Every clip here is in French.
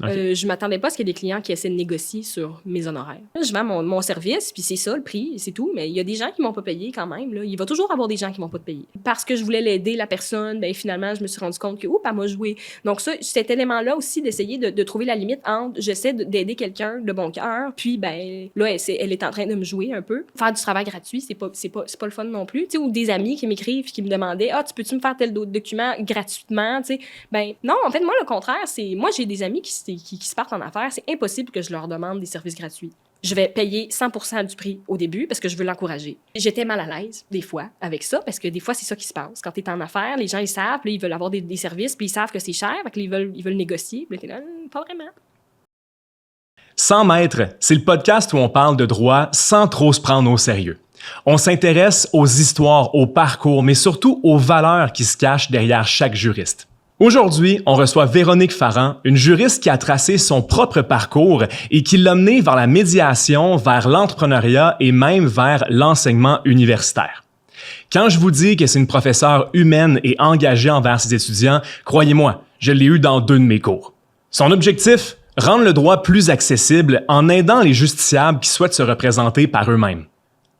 Okay. Je m'attendais pas à ce qu'il y ait des clients qui essaient de négocier sur mes honoraires. Je vends mon service, puis c'est ça le prix, c'est tout. Mais il y a des gens qui m'ont pas payé quand même. Là. Il va toujours avoir des gens qui m'ont pas payé. Parce que je voulais l'aider, la personne, ben finalement, je me suis rendu compte que, oups, elle m'a joué. Donc ça, cet élément-là aussi, d'essayer de trouver la limite entre j'essaie d'aider quelqu'un de bon cœur, puis ben là, elle est en train de me jouer un peu. Faire du travail gratuit, c'est pas le fun non plus. Tu sais, ou des amis qui m'écrivent, qui me demandaient, tu peux-tu me faire tel document gratuitement, tu sais. Ben non, en fait, moi, le contraire, c'est... Moi, j'ai des amis qui se partent en affaires. C'est impossible que je leur demande des services gratuits. Je vais payer 100% du prix au début parce que je veux l'encourager. J'étais mal à l'aise, des fois, avec ça, parce que des fois, c'est ça qui se passe. Quand tu es en affaires, les gens, ils savent, puis ils veulent avoir des services, puis ils savent que c'est cher, fait qu'ils veulent négocier, puis là, pas vraiment. 100 mètres, c'est le podcast où on parle de droit sans trop se prendre au sérieux. On s'intéresse aux histoires, aux parcours, mais surtout aux valeurs qui se cachent derrière chaque juriste. Aujourd'hui, on reçoit Véronique Farran, une juriste qui a tracé son propre parcours et qui l'a menée vers la médiation, vers l'entrepreneuriat et même vers l'enseignement universitaire. Quand je vous dis que c'est une professeure humaine et engagée envers ses étudiants, croyez-moi, je l'ai eu dans 2 de mes cours. Son objectif? Rendre le droit plus accessible en aidant les justiciables qui souhaitent se représenter par eux-mêmes.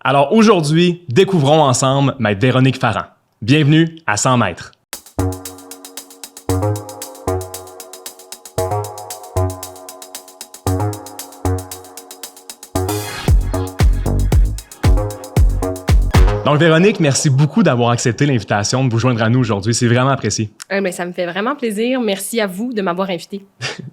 Alors aujourd'hui, découvrons ensemble Maître Véronique Farran. Bienvenue à 100 mètres. Donc, Véronique, merci beaucoup d'avoir accepté l'invitation de vous joindre à nous aujourd'hui. C'est vraiment apprécié. Ben, ça me fait vraiment plaisir. Merci à vous de m'avoir invité.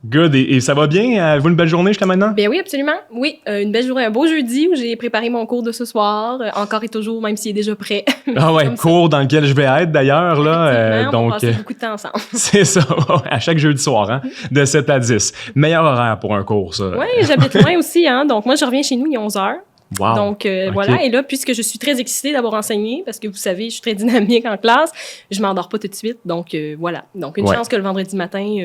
Good. Et ça va bien? Avez-vous une belle journée jusqu'à maintenant? Ben oui, absolument. Oui, une belle journée, un beau jeudi où j'ai préparé mon cours de ce soir, encore et toujours, même s'il est déjà prêt. Ah ouais, cours dans lequel je vais être d'ailleurs. Là, on donc, passe beaucoup de temps ensemble. C'est ça, à chaque jeudi soir, hein, de 7 à 10. Meilleur horaire pour un cours, ça. Oui, j'habite loin aussi. Hein, donc, moi, je reviens chez nous, il est 11 heures. Wow. Donc, okay. Voilà. Et là, puisque je suis très excitée d'avoir enseigné, parce que vous savez, je suis très dynamique en classe, je m'endors pas tout de suite. Donc, voilà. Donc, une chance que le vendredi matin,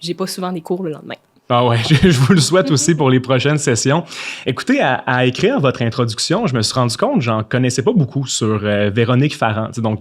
j'ai pas souvent des cours le lendemain. Ah ouais, je vous le souhaite aussi pour les prochaines sessions. Écoutez, à écrire votre introduction, je me suis rendu compte, j'en connaissais pas beaucoup sur Véronique Farran. Donc,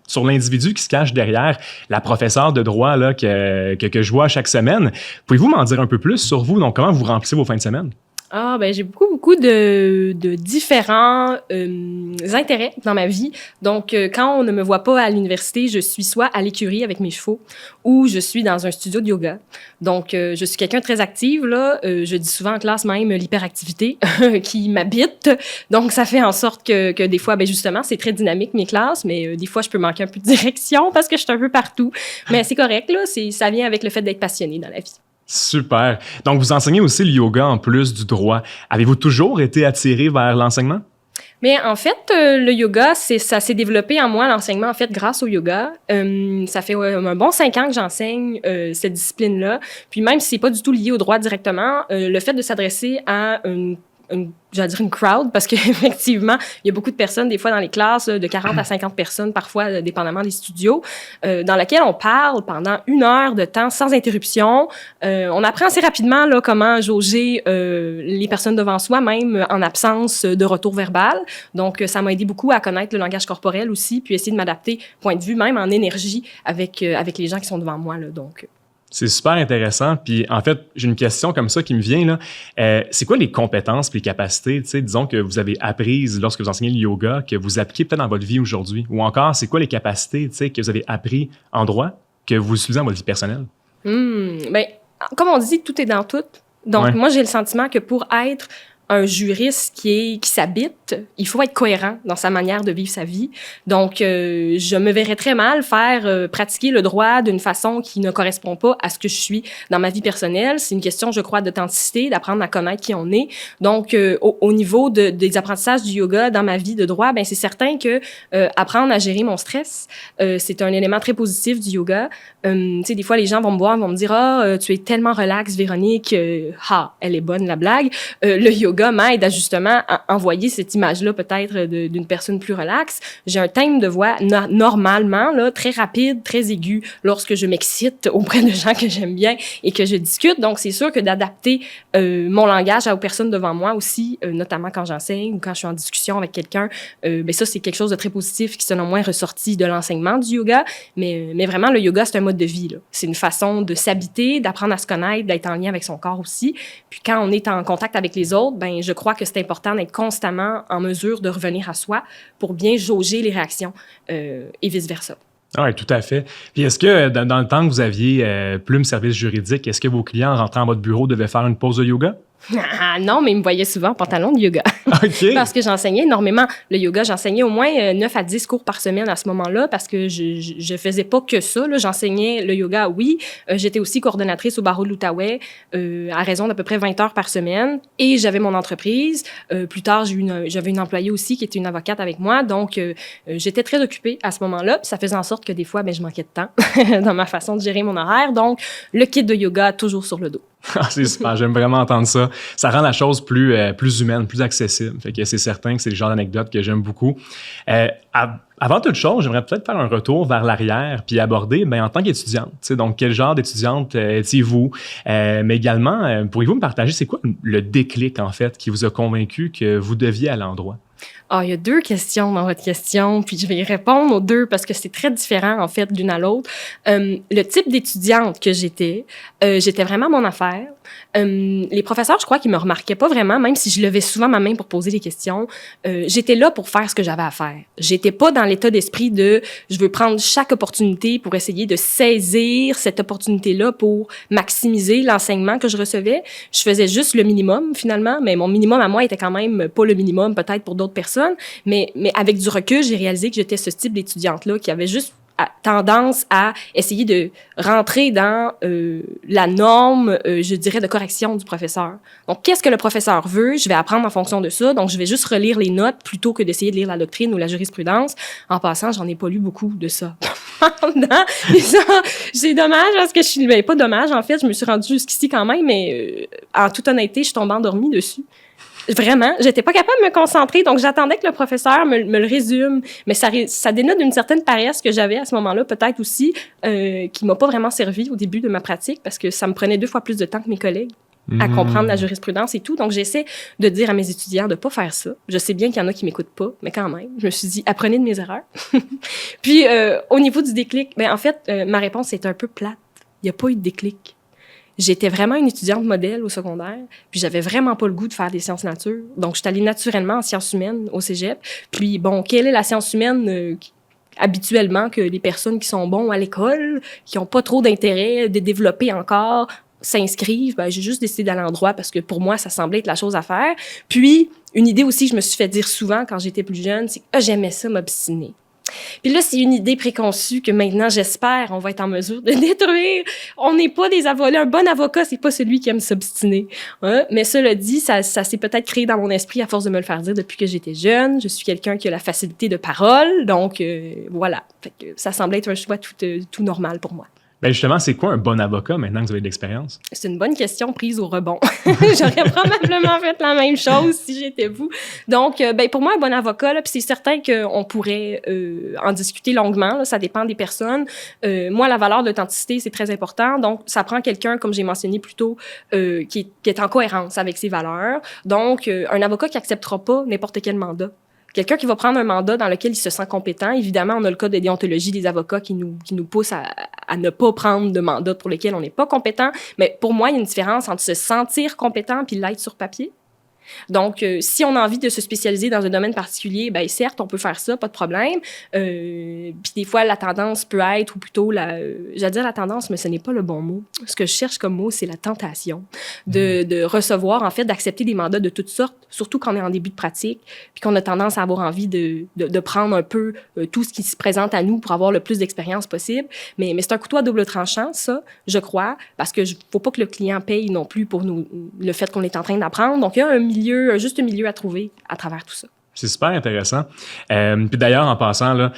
sur l'individu qui se cache derrière la professeure de droit là, que je vois chaque semaine. Pouvez-vous m'en dire un peu plus sur vous? Donc, comment vous remplissez vos fins de semaine? Ben j'ai beaucoup de différents intérêts dans ma vie. Donc, quand on ne me voit pas à l'université, je suis soit à l'écurie avec mes chevaux ou je suis dans un studio de yoga. Donc, je suis quelqu'un de très active, là. Je dis souvent en classe même l'hyperactivité qui m'habite. Donc, ça fait en sorte que des fois, ben justement, c'est très dynamique mes classes, mais des fois, je peux manquer un peu de direction parce que je suis un peu partout. Mais c'est correct, là. Ça vient avec le fait d'être passionné dans la vie. Super. Donc, vous enseignez aussi le yoga en plus du droit. Avez-vous toujours été attiré vers l'enseignement? Mais en fait, le yoga, ça s'est développé en moi, l'enseignement, en fait, grâce au yoga. Ça fait un bon 5 ans que j'enseigne cette discipline-là. Puis même si c'est pas du tout lié au droit directement, le fait de s'adresser à j'allais dire une crowd, parce qu'effectivement, il y a beaucoup de personnes, des fois, dans les classes, de 40 à 50 personnes, parfois, dépendamment des studios, dans laquelle on parle pendant 1 heure de temps sans interruption. On apprend assez rapidement là, comment jauger les personnes devant soi, même en absence de retour verbal. Donc, ça m'a aidé beaucoup à connaître le langage corporel aussi, puis essayer de m'adapter, point de vue, même en énergie, avec les gens qui sont devant moi. Là, donc... C'est super intéressant. Puis, en fait, j'ai une question comme ça qui me vient. Là. C'est quoi les compétences et les capacités, disons, que vous avez apprises lorsque vous enseignez le yoga, que vous appliquez peut-être dans votre vie aujourd'hui? Ou encore, c'est quoi les capacités que vous avez apprises en droit que vous utilisez dans votre vie personnelle? Ben, comme on dit, tout est dans tout. Donc, moi, j'ai le sentiment que pour être un juriste qui s'habite, il faut être cohérent dans sa manière de vivre sa vie. Donc, je me verrais très mal faire pratiquer le droit d'une façon qui ne correspond pas à ce que je suis dans ma vie personnelle. C'est une question, je crois, d'authenticité, d'apprendre à connaître qui on est. Donc, au niveau des apprentissages du yoga dans ma vie de droit, ben c'est certain que apprendre à gérer mon stress, c'est un élément très positif du yoga. Tu sais, des fois, les gens vont me voir, vont me dire « tu es tellement relax, Véronique. Elle est bonne, la blague. Le yoga m'aide à justement envoyer cette image-là peut-être d'une personne plus relaxe. J'ai un thème de voix normalement là, très rapide, très aigu lorsque je m'excite auprès de gens que j'aime bien et que je discute. Donc, c'est sûr que d'adapter mon langage aux personnes devant moi aussi, notamment quand j'enseigne ou quand je suis en discussion avec quelqu'un, ben ça, c'est quelque chose de très positif qui, selon moi, est ressorti de l'enseignement du yoga. Mais vraiment, le yoga, c'est un mode de vie, là. C'est une façon de s'habiter, d'apprendre à se connaître, d'être en lien avec son corps aussi. Puis quand on est en contact avec les autres, ben je crois que c'est important d'être constamment en mesure de revenir à soi pour bien jauger les réactions et vice-versa. Oui, tout à fait. Puis est-ce que dans le temps que vous aviez Plume Service Juridique, est-ce que vos clients, en rentrant à votre bureau, devaient faire une pause de yoga? Ah non, mais ils me voyaient souvent en pantalon de yoga. OK. Parce que j'enseignais énormément le yoga. J'enseignais au moins 9 à 10 cours par semaine à ce moment-là parce que je faisais pas que ça, là. J'enseignais le yoga, oui. J'étais aussi coordonnatrice au barreau de l'Outaouais à raison d'à peu près 20 heures par semaine. Et j'avais mon entreprise. Plus tard, j'avais une employée aussi qui était une avocate avec moi. Donc, j'étais très occupée à ce moment-là. Puis ça faisait en sorte que des fois, ben, je manquais de temps dans ma façon de gérer mon horaire. Donc, le kit de yoga toujours sur le dos. C'est super, j'aime vraiment entendre ça. Ça rend la chose plus humaine, plus accessible. Fait que c'est certain que c'est le genre d'anecdote que j'aime beaucoup. Avant toute chose, j'aimerais peut-être faire un retour vers l'arrière puis aborder, en tant qu'étudiante, donc quel genre d'étudiante étiez-vous? Mais également, pourriez-vous me partager, c'est quoi le déclic, en fait, qui vous a convaincu que vous deviez à l'endroit? Ah, il y a 2 questions dans votre question, puis je vais y répondre aux 2 parce que c'est très différent, en fait, d'une à l'autre. Le type d'étudiante que j'étais vraiment mon affaire. Les professeurs, je crois qu'ils me remarquaient pas vraiment, même si je levais souvent ma main pour poser des questions. J'étais là pour faire ce que j'avais à faire. J'étais pas dans l'état d'esprit de je veux prendre chaque opportunité pour essayer de saisir cette opportunité-là pour maximiser l'enseignement que je recevais. Je faisais juste le minimum, finalement, mais mon minimum à moi était quand même pas le minimum, peut-être pour d'autres personnes. Mais avec du recul, j'ai réalisé que j'étais ce type d'étudiante-là qui avait juste tendance à essayer de rentrer dans la norme, je dirais, de correction du professeur. Donc, qu'est-ce que le professeur veut? Je vais apprendre en fonction de ça. Donc, je vais juste relire les notes plutôt que d'essayer de lire la doctrine ou la jurisprudence. En passant, j'en ai pas lu beaucoup de ça. C'est dommage parce que pas dommage, en fait, je me suis rendue jusqu'ici quand même, mais en toute honnêteté, je suis tombée endormie dessus. Vraiment, j'étais pas capable de me concentrer, donc j'attendais que le professeur me le résume, mais ça dénote d'une certaine paresse que j'avais à ce moment-là, peut-être aussi, qui m'a pas vraiment servi au début de ma pratique, parce que ça me prenait 2 fois plus de temps que mes collègues à comprendre la jurisprudence et tout, donc j'essaie de dire à mes étudiants de pas faire ça. Je sais bien qu'il y en a qui m'écoutent pas, mais quand même, je me suis dit, apprenez de mes erreurs. Puis, au niveau du déclic, en fait, ma réponse est un peu plate. Il y a pas eu de déclic. J'étais vraiment une étudiante modèle au secondaire, puis j'avais vraiment pas le goût de faire des sciences nature. Donc, je suis allée naturellement en sciences humaines au cégep. Puis, bon, quelle est la science humaine habituellement que les personnes qui sont bons à l'école, qui ont pas trop d'intérêt de développer encore, s'inscrivent? J'ai juste décidé d'aller en droit parce que pour moi, ça semblait être la chose à faire. Puis, une idée aussi que je me suis fait dire souvent quand j'étais plus jeune, c'est que j'aimais ça m'obstiner. Puis là, c'est une idée préconçue que maintenant, j'espère, on va être en mesure de détruire. On n'est pas des avocats. Un bon avocat, c'est pas celui qui aime s'obstiner. Hein? Mais cela dit, ça s'est peut-être créé dans mon esprit à force de me le faire dire depuis que j'étais jeune. Je suis quelqu'un qui a la facilité de parole. Donc, voilà. Fait que ça semblait être un choix tout normal pour moi. Justement, c'est quoi un bon avocat maintenant que vous avez de l'expérience? C'est une bonne question prise au rebond. J'aurais probablement fait la même chose si j'étais vous. Donc, pour moi, un bon avocat, là, puis c'est certain qu'on pourrait en discuter longuement, là, ça dépend des personnes. Moi, la valeur d'authenticité, c'est très important. Donc, ça prend quelqu'un, comme j'ai mentionné plus tôt, qui est en cohérence avec ses valeurs. Donc, un avocat qui acceptera pas n'importe quel mandat. Quelqu'un qui va prendre un mandat dans lequel il se sent compétent. Évidemment, on a le code de déontologie des avocats qui nous pousse à ne pas prendre de mandat pour lequel on n'est pas compétent. Mais pour moi, il y a une différence entre se sentir compétent puis l'être sur papier. Donc, si on a envie de se spécialiser dans un domaine particulier, certes, on peut faire ça, pas de problème. Puis des fois, la tendance peut être, ou plutôt, j'allais dire la tendance, mais ce n'est pas le bon mot. Ce que je cherche comme mot, c'est la tentation de recevoir, en fait, d'accepter des mandats de toutes sortes, surtout quand on est en début de pratique, puis qu'on a tendance à avoir envie de prendre un peu tout ce qui se présente à nous pour avoir le plus d'expérience possible. Mais c'est un couteau à double tranchant, ça, je crois, parce que faut pas que le client paye non plus pour le fait qu'on est en train d'apprendre. Donc, il y a un juste milieu à trouver à travers tout ça. C'est super intéressant. Puis d'ailleurs, en passant, là,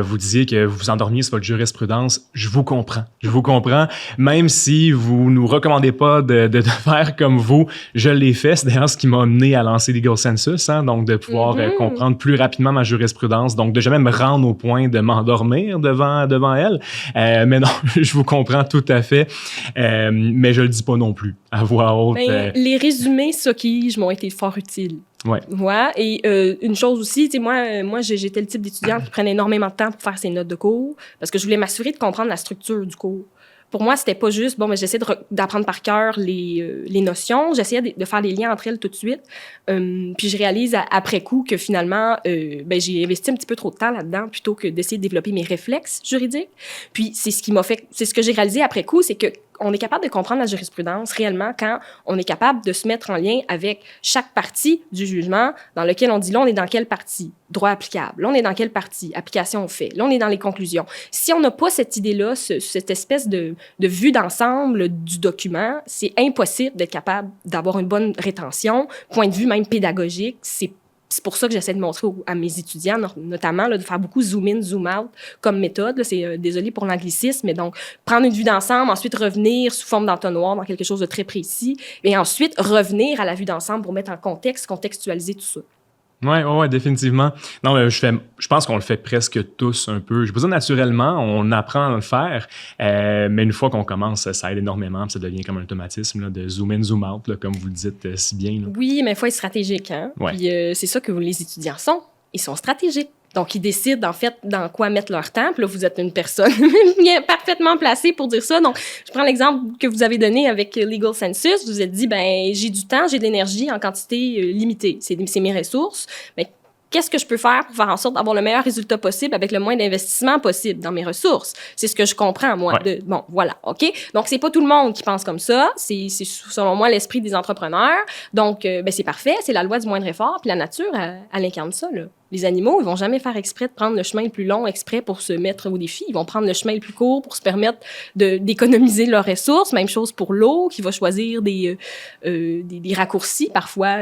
vous disiez que vous vous endormiez sur votre jurisprudence. Je vous comprends. Je vous comprends. Même si vous nous recommandez pas de faire comme vous, je l'ai fait. C'est d'ailleurs ce qui m'a amené à lancer Legal Census, hein, donc de pouvoir comprendre plus rapidement ma jurisprudence, donc de jamais me rendre au point de m'endormir devant elle. Mais non, je vous comprends tout à fait. Mais je le dis pas non plus à voix haute. Les résumés Socige m'ont été fort utiles. Ouais. Ouais. Et une chose aussi, tu sais, moi j'étais le type d'étudiante qui prenait énormément de temps pour faire ses notes de cours parce que je voulais m'assurer de comprendre la structure du cours. Pour moi, c'était pas juste, bon, mais j'essayais d'apprendre par cœur les notions, j'essayais de faire les liens entre elles tout de suite. Puis je réalise après coup que finalement, j'ai investi un petit peu trop de temps là-dedans plutôt que d'essayer de développer mes réflexes juridiques. Puis c'est ce que j'ai réalisé après coup, c'est que on est capable de comprendre la jurisprudence réellement quand on est capable de se mettre en lien avec chaque partie du jugement dans lequel on dit là, on est dans quelle partie? Droit applicable. Là, on est dans quelle partie? Application au fait. Là, on est dans les conclusions. Si on n'a pas cette idée-là, cette espèce de vue d'ensemble du document, c'est impossible d'être capable d'avoir une bonne rétention. Point de vue même pédagogique, c'est pour ça que j'essaie de montrer à mes étudiants, notamment, là, de faire beaucoup zoom in, zoom out comme méthode. Là, c'est désolé pour l'anglicisme, mais donc prendre une vue d'ensemble, ensuite revenir sous forme d'entonnoir dans quelque chose de très précis, et ensuite revenir à la vue d'ensemble pour mettre en contexte, contextualiser tout ça. Ouais, définitivement. Non, je pense qu'on le fait presque tous un peu. Je veux dire, naturellement, on apprend à le faire, mais une fois qu'on commence, ça aide énormément, puis ça devient comme un automatisme là, de zoom in, zoom out, là, comme vous le dites si bien. Là. Oui, mais il faut être stratégique. Hein? Ouais. Puis c'est ça que les étudiants sont. Ils sont stratégiques. Donc, ils décident, en fait, dans quoi mettre leur temps. Puis là, vous êtes une personne parfaitement placée pour dire ça. Donc, je prends l'exemple que vous avez donné avec Legal Census. Vous vous êtes dit, j'ai du temps, j'ai de l'énergie en quantité limitée. C'est mes ressources. Mais qu'est-ce que je peux faire pour faire en sorte d'avoir le meilleur résultat possible avec le moins d'investissement possible dans mes ressources? C'est ce que je comprends, moi. Ouais. Bon, voilà, OK? Donc, c'est pas tout le monde qui pense comme ça. C'est selon moi, l'esprit des entrepreneurs. Donc, c'est parfait. C'est la loi du moindre effort. Puis la nature, elle incarne ça, là. Les animaux, ils vont jamais faire exprès de prendre le chemin le plus long exprès pour se mettre au défi. Ils vont prendre le chemin le plus court pour se permettre d'économiser leurs ressources. Même chose pour l'eau, qui va choisir des raccourcis parfois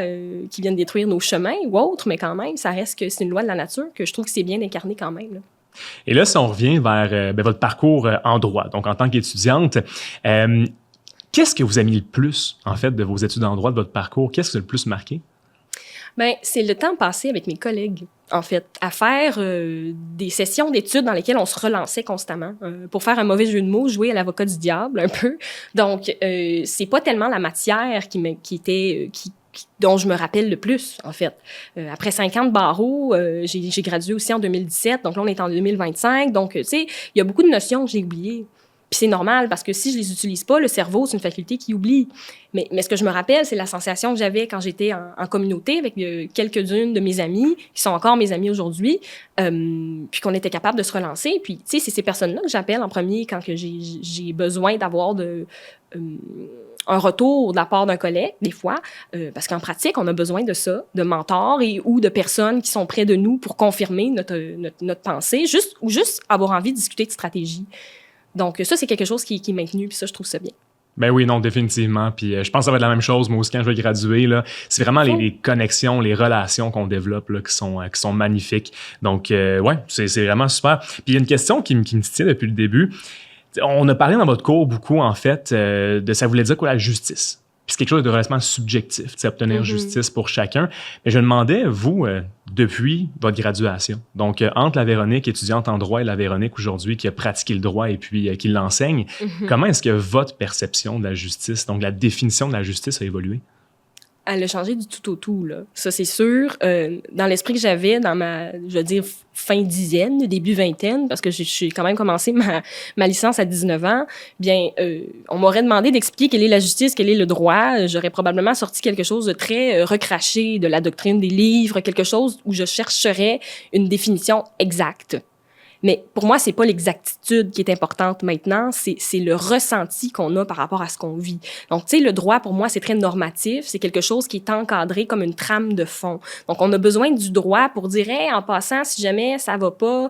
qui viennent détruire nos chemins ou autres, mais quand même, ça reste que c'est une loi de la nature que je trouve que c'est bien incarné quand même. Là. Et là, si on revient vers votre parcours en droit, donc en tant qu'étudiante, qu'est-ce que vous avez mis le plus, en fait, de vos études en droit, de votre parcours? Qu'est-ce qui vous a le plus marqué? C'est le temps passé avec mes collègues, en fait, à faire des sessions d'études dans lesquelles on se relançait constamment. Pour faire un mauvais jeu de mots, jouer à l'avocat du diable, un peu. Donc, c'est pas tellement la matière dont je me rappelle le plus, en fait. Après 5 ans de barreau, j'ai gradué aussi en 2017, donc là, on est en 2025. Donc, tu sais, il y a beaucoup de notions que j'ai oubliées. Puis c'est normal, parce que si je les utilise pas, le cerveau, c'est une faculté qui oublie. Mais ce que je me rappelle, c'est la sensation que j'avais quand j'étais en communauté avec quelques-unes de mes amies, qui sont encore mes amies aujourd'hui, puis qu'on était capable de se relancer. Puis, tu sais, c'est ces personnes-là que j'appelle en premier quand que j'ai besoin d'avoir un retour de la part d'un collègue, des fois, parce qu'en pratique, on a besoin de ça, de mentors ou de personnes qui sont près de nous pour confirmer notre pensée, ou juste avoir envie de discuter de stratégie. Donc, ça, c'est quelque chose qui est maintenu, puis ça, je trouve ça bien. Ben oui, non, définitivement. Puis je pense que ça va être la même chose, moi aussi, quand je vais graduer. Là, c'est vraiment les connexions, les relations qu'on développe là, qui sont magnifiques. Donc, c'est vraiment super. Puis il y a une question qui me tient depuis le début. On a parlé dans votre cours beaucoup, en fait, de ça voulait dire quoi, la justice. Puis c'est quelque chose de relativement subjectif, obtenir justice pour chacun. Mais je me demandais, vous, depuis votre graduation, donc entre la Véronique, étudiante en droit, et la Véronique aujourd'hui qui a pratiqué le droit et puis qui l'enseigne, comment est-ce que votre perception de la justice, donc la définition de la justice a évolué? Elle a changé du tout au tout, là. Ça, c'est sûr. Dans l'esprit que j'avais dans je veux dire, fin dizaine, début vingtaine, parce que j'ai quand même commencé ma licence à 19 ans, on m'aurait demandé d'expliquer quelle est la justice, quel est le droit. J'aurais probablement sorti quelque chose de très recraché de la doctrine des livres, quelque chose où je chercherais une définition exacte. Mais pour moi, c'est pas l'exactitude qui est importante maintenant, c'est le ressenti qu'on a par rapport à ce qu'on vit. Donc, tu sais, le droit, pour moi, c'est très normatif, c'est quelque chose qui est encadré comme une trame de fond. Donc, on a besoin du droit pour dire, hey, en passant, si jamais ça va pas,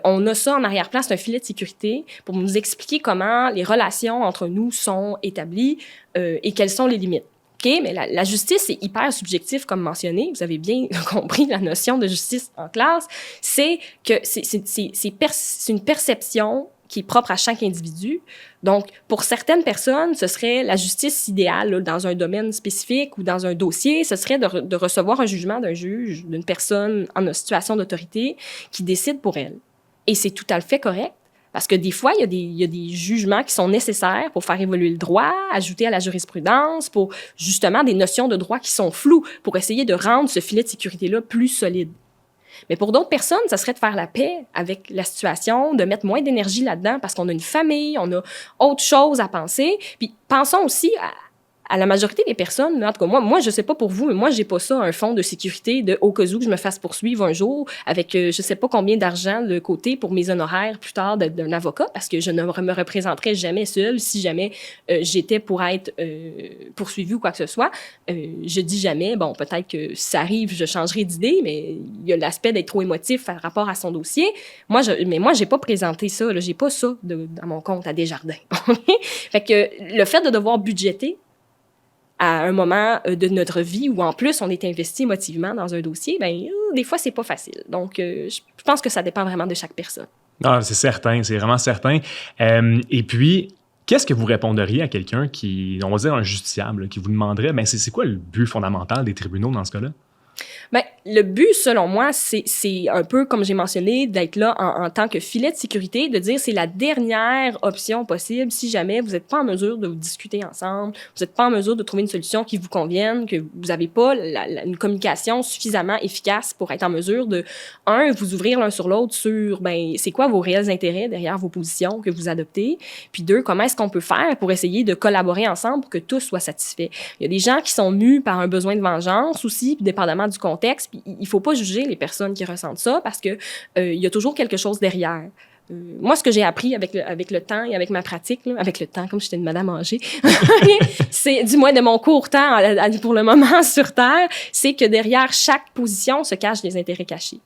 on a ça en arrière-plan, c'est un filet de sécurité pour nous expliquer comment les relations entre nous sont établies et quelles sont les limites. OK? Mais la justice, c'est hyper subjectif, comme mentionné. Vous avez bien compris la notion de justice en classe. C'est que c'est une perception qui est propre à chaque individu. Donc, pour certaines personnes, ce serait la justice idéale là, dans un domaine spécifique ou dans un dossier, ce serait de recevoir un jugement d'un juge, d'une personne en situation d'autorité qui décide pour elle. Et c'est tout à fait correct. Parce que des fois, il y a des jugements qui sont nécessaires pour faire évoluer le droit, ajouter à la jurisprudence, pour justement des notions de droit qui sont floues, pour essayer de rendre ce filet de sécurité-là plus solide. Mais pour d'autres personnes, ça serait de faire la paix avec la situation, de mettre moins d'énergie là-dedans parce qu'on a une famille, on a autre chose à penser. Puis pensons aussi à la majorité des personnes, là, en tout cas, moi, je sais pas pour vous, mais moi, j'ai pas ça, un fonds de sécurité de au cas où que je me fasse poursuivre un jour avec je sais pas combien d'argent de côté pour mes honoraires plus tard d'un avocat, parce que je ne me représenterai jamais seule si jamais j'étais pour être poursuivie ou quoi que ce soit. Je dis jamais, bon, peut-être que si ça arrive, je changerai d'idée, mais il y a l'aspect d'être trop émotif par rapport à son dossier. Moi, j'ai pas présenté ça, là, j'ai pas ça dans mon compte à Desjardins. Fait que le fait de devoir budgéter à un moment de notre vie où, en plus, on est investi émotivement dans un dossier, ben des fois, c'est pas facile. Donc, je pense que ça dépend vraiment de chaque personne. Ah, c'est certain, c'est vraiment certain. Et puis, qu'est-ce que vous répondriez à quelqu'un qui, on va dire un justiciable, qui vous demanderait, ben c'est quoi le but fondamental des tribunaux dans ce cas-là? Ben, le but, selon moi, c'est un peu, comme j'ai mentionné, d'être là en tant que filet de sécurité, de dire c'est la dernière option possible si jamais vous n'êtes pas en mesure de vous discuter ensemble, vous n'êtes pas en mesure de trouver une solution qui vous convienne, que vous n'avez pas une communication suffisamment efficace pour être en mesure de, vous ouvrir l'un sur l'autre sur, ben, c'est quoi vos réels intérêts derrière vos positions que vous adoptez, puis deux, comment est-ce qu'on peut faire pour essayer de collaborer ensemble pour que tous soient satisfaits. Il y a des gens qui sont mus par un besoin de vengeance aussi, puis dépendamment du contexte, puis il faut pas juger les personnes qui ressentent ça parce que il y a toujours quelque chose derrière. Moi, ce que j'ai appris avec le temps et avec ma pratique, là, avec le temps, comme j'étais une madame âgée, c'est du moins de mon court temps pour le moment sur Terre, c'est que derrière chaque position se cachent des intérêts cachés.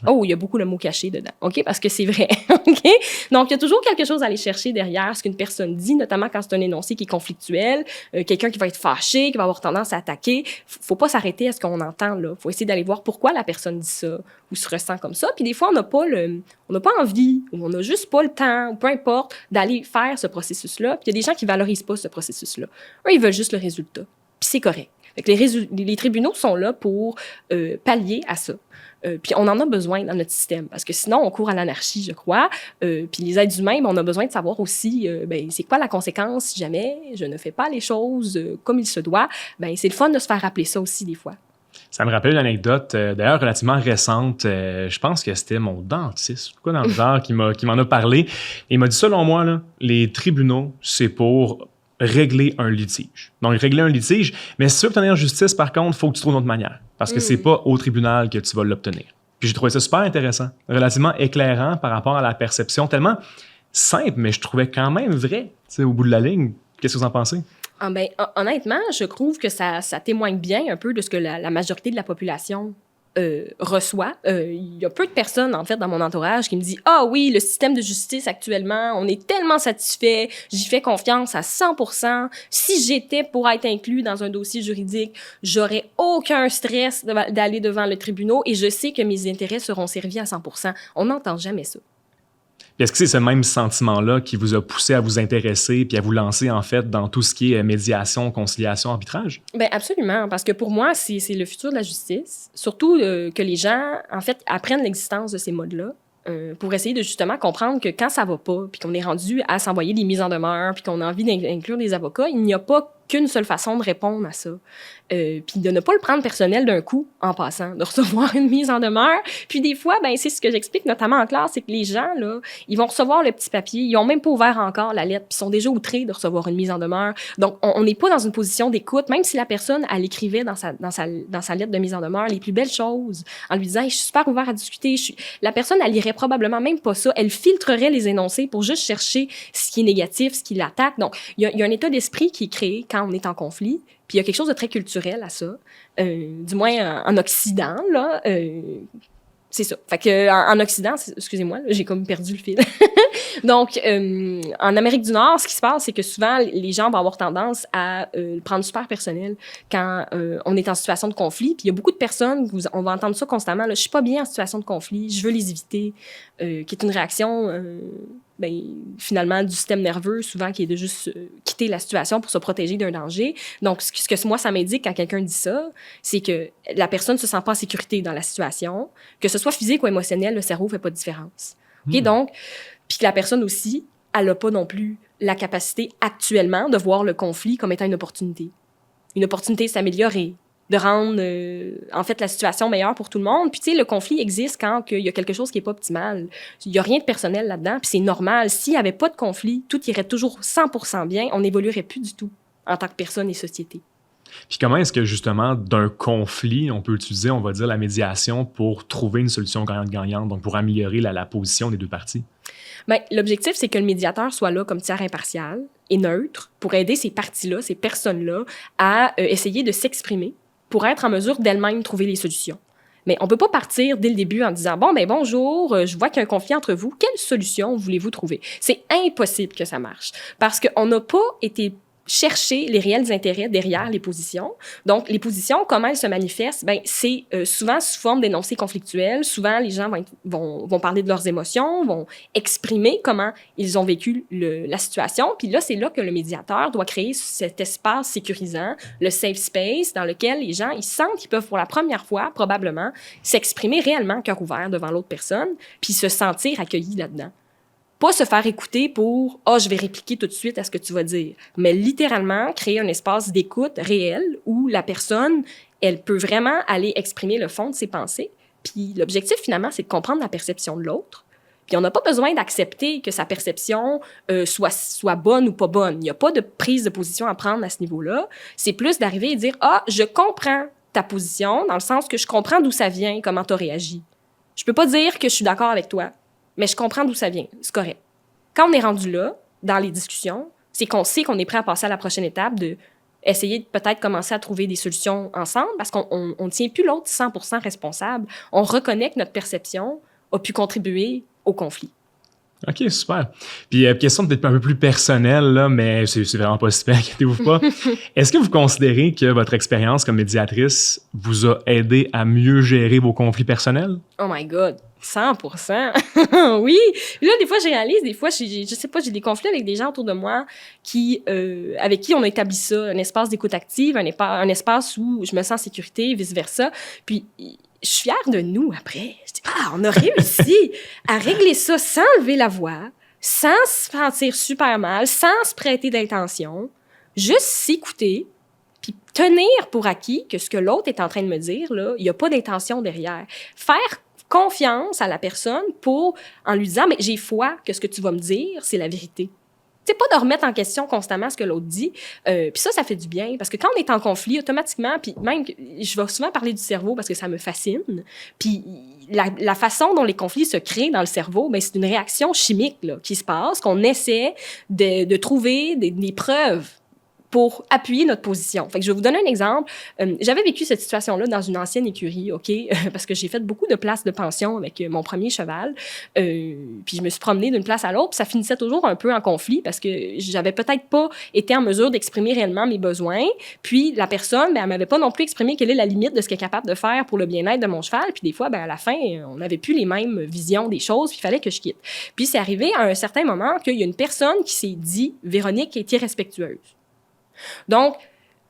Oh, il y a beaucoup le mot caché dedans, OK? Parce que c'est vrai, OK? Donc, il y a toujours quelque chose à aller chercher derrière ce qu'une personne dit, notamment quand c'est un énoncé qui est conflictuel, quelqu'un qui va être fâché, qui va avoir tendance à attaquer. Faut pas s'arrêter à ce qu'on entend, là. Faut essayer d'aller voir pourquoi la personne dit ça ou se ressent comme ça. Puis des fois, on n'a pas envie ou on n'a juste pas le temps ou peu importe d'aller faire ce processus-là. Puis il y a des gens qui valorisent pas ce processus-là. Eux, ils veulent juste le résultat. Puis c'est correct. Fait que les tribunaux sont là pour pallier à ça. Puis on en a besoin dans notre système, parce que sinon, on court à l'anarchie, je crois. Puis les êtres humains, on a besoin de savoir aussi, c'est quoi la conséquence si jamais je ne fais pas les choses comme il se doit. C'est le fun de se faire rappeler ça aussi, des fois. Ça me rappelle une anecdote, d'ailleurs, relativement récente. Je pense que c'était mon dentiste, quoi dans le genre, qui m'en a parlé. Il m'a dit, selon moi, là, les tribunaux, c'est pour régler un litige. Donc, régler un litige, mais si tu veux obtenir justice, par contre, il faut que tu trouves une autre manière. Parce que c'est pas au tribunal que tu vas l'obtenir. Puis j'ai trouvé ça super intéressant, relativement éclairant par rapport à la perception, tellement simple, mais je trouvais quand même vrai, tu sais, au bout de la ligne. Qu'est-ce que vous en pensez? Honnêtement, je trouve que ça témoigne bien un peu de ce que la majorité de la population reçoit. Il y a peu de personnes, en fait, dans mon entourage qui me disent « Ah oui, le système de justice actuellement, on est tellement satisfait, j'y fais confiance à 100%. Si j'étais pour être inclus dans un dossier juridique, j'aurais aucun stress d'aller devant le tribunal et je sais que mes intérêts seront servis à 100%. » On n'entend jamais ça. Est-ce que c'est ce même sentiment-là qui vous a poussé à vous intéresser puis à vous lancer, en fait, dans tout ce qui est médiation, conciliation, arbitrage? Bien, absolument, parce que pour moi, c'est le futur de la justice. Surtout que les gens, en fait, apprennent l'existence de ces modes-là pour essayer de justement comprendre que quand ça va pas, puis qu'on est rendu à s'envoyer des mises en demeure, puis qu'on a envie d'inclure des avocats, il n'y a pas qu'une seule façon de répondre à ça. Puis de ne pas le prendre personnel d'un coup, en passant, de recevoir une mise en demeure. Puis des fois, c'est ce que j'explique notamment en classe, c'est que les gens, là, ils vont recevoir le petit papier, ils ont même pas ouvert encore la lettre, puis ils sont déjà outrés de recevoir une mise en demeure. Donc, on n'est pas dans une position d'écoute, même si la personne, elle écrivait dans sa lettre de mise en demeure les plus belles choses, en lui disant « Je suis super ouvert à discuter. » La personne, elle lirait probablement même pas ça. Elle filtrerait les énoncés pour juste chercher ce qui est négatif, ce qui l'attaque. Donc, il y a un état d'esprit qui est créé quand on est en conflit. Puis il y a quelque chose de très culturel à ça, du moins en Occident, là. C'est ça. Fait que en Occident, excusez-moi, là, j'ai comme perdu le fil. Donc, en Amérique du Nord, ce qui se passe, c'est que souvent, les gens vont avoir tendance à le prendre super personnel quand on est en situation de conflit. Puis il y a beaucoup de personnes, on va entendre ça constamment, là, je suis pas bien en situation de conflit, je veux les éviter, qui est une réaction... finalement, du système nerveux, souvent, qui est de juste quitter la situation pour se protéger d'un danger. Donc, ce que moi, ça m'indique quand quelqu'un dit ça, c'est que la personne ne se sent pas en sécurité dans la situation. Que ce soit physique ou émotionnel, le cerveau ne fait pas de différence. OK? Donc, puis que la personne aussi, elle n'a pas non plus la capacité actuellement de voir le conflit comme étant une opportunité. Une opportunité de s'améliorer, de rendre, en fait, la situation meilleure pour tout le monde. Puis, tu sais, le conflit existe quand il y a quelque chose qui n'est pas optimal. Il n'y a rien de personnel là-dedans, puis c'est normal. S'il n'y avait pas de conflit, tout irait toujours 100% bien, on n'évoluerait plus du tout en tant que personne et société. Puis comment est-ce que, justement, d'un conflit, on peut utiliser, on va dire, la médiation pour trouver une solution gagnante-gagnante, donc pour améliorer la position des deux parties? Bien, l'objectif, c'est que le médiateur soit là comme tiers impartial et neutre pour aider ces parties-là, ces personnes-là, à essayer de s'exprimer pour être en mesure d'elles-mêmes trouver les solutions. Mais on peut pas partir dès le début en disant « Bon, ben bonjour, je vois qu'il y a un conflit entre vous. Quelle solution voulez-vous trouver? » C'est impossible que ça marche parce qu'on n'a pas été chercher les réels intérêts derrière les positions. Donc, les positions, comment elles se manifestent? Ben, c'est souvent sous forme d'énoncés conflictuels. Souvent, les gens vont parler de leurs émotions, vont exprimer comment ils ont vécu la situation. Puis là, c'est là que le médiateur doit créer cet espace sécurisant, le safe space, dans lequel les gens, ils sentent qu'ils peuvent pour la première fois, probablement, s'exprimer réellement cœur ouvert devant l'autre personne, puis se sentir accueillis là-dedans. Pas se faire écouter pour « Ah, je vais répliquer tout de suite à ce que tu vas dire », mais littéralement créer un espace d'écoute réel où la personne, elle peut vraiment aller exprimer le fond de ses pensées. Puis l'objectif, finalement, c'est de comprendre la perception de l'autre. Puis on n'a pas besoin d'accepter que sa perception soit bonne ou pas bonne. Il n'y a pas de prise de position à prendre à ce niveau-là. C'est plus d'arriver et dire « Ah, je comprends ta position, dans le sens que je comprends d'où ça vient, comment tu as réagi. Je peux pas dire que je suis d'accord avec toi. Mais je comprends d'où ça vient. C'est correct. Quand on est rendu là, dans les discussions, c'est qu'on sait qu'on est prêt à passer à la prochaine étape de essayer de peut-être commencer à trouver des solutions ensemble parce qu'on ne tient plus l'autre 100% responsable. On reconnaît que notre perception a pu contribuer au conflit. OK, super. Puis, question peut-être un peu plus personnelle, là, mais c'est vraiment pas super, inquiétez-vous pas. Est-ce que vous considérez que votre expérience comme médiatrice vous a aidé à mieux gérer vos conflits personnels? Oh my God! 100%. Oui. Là, des fois, je réalise, des fois, je sais pas, j'ai des conflits avec des gens autour de moi avec qui on a établi ça, un espace d'écoute active, un espace où je me sens en sécurité, vice-versa. Puis, je suis fière de nous après. Je dis, on a réussi à régler ça sans lever la voix, sans se sentir super mal, sans se prêter d'intention, juste s'écouter, puis tenir pour acquis que ce que l'autre est en train de me dire, là, il n'y a pas d'intention derrière. Faire confiance à la personne en lui disant, mais j'ai foi que ce que tu vas me dire, c'est la vérité. C'est pas de remettre en question constamment ce que l'autre dit. Puis ça fait du bien. Parce que quand on est en conflit, automatiquement, puis même, je vais souvent parler du cerveau parce que ça me fascine. Puis la façon dont les conflits se créent dans le cerveau, ben, c'est une réaction chimique là, qui se passe, qu'on essaie de trouver des preuves pour appuyer notre position. Fait que je vais vous donner un exemple. J'avais vécu cette situation-là dans une ancienne écurie, OK? Parce que j'ai fait beaucoup de places de pension avec mon premier cheval. Puis je me suis promenée d'une place à l'autre. Puis ça finissait toujours un peu en conflit parce que j'avais peut-être pas été en mesure d'exprimer réellement mes besoins. Puis la personne, ben, elle m'avait pas non plus exprimé quelle est la limite de ce qu'elle est capable de faire pour le bien-être de mon cheval. Puis des fois, ben, à la fin, on n'avait plus les mêmes visions des choses. Puis il fallait que je quitte. Puis c'est arrivé à un certain moment qu'il y a une personne qui s'est dit « Véronique est irrespectueuse ». Donc,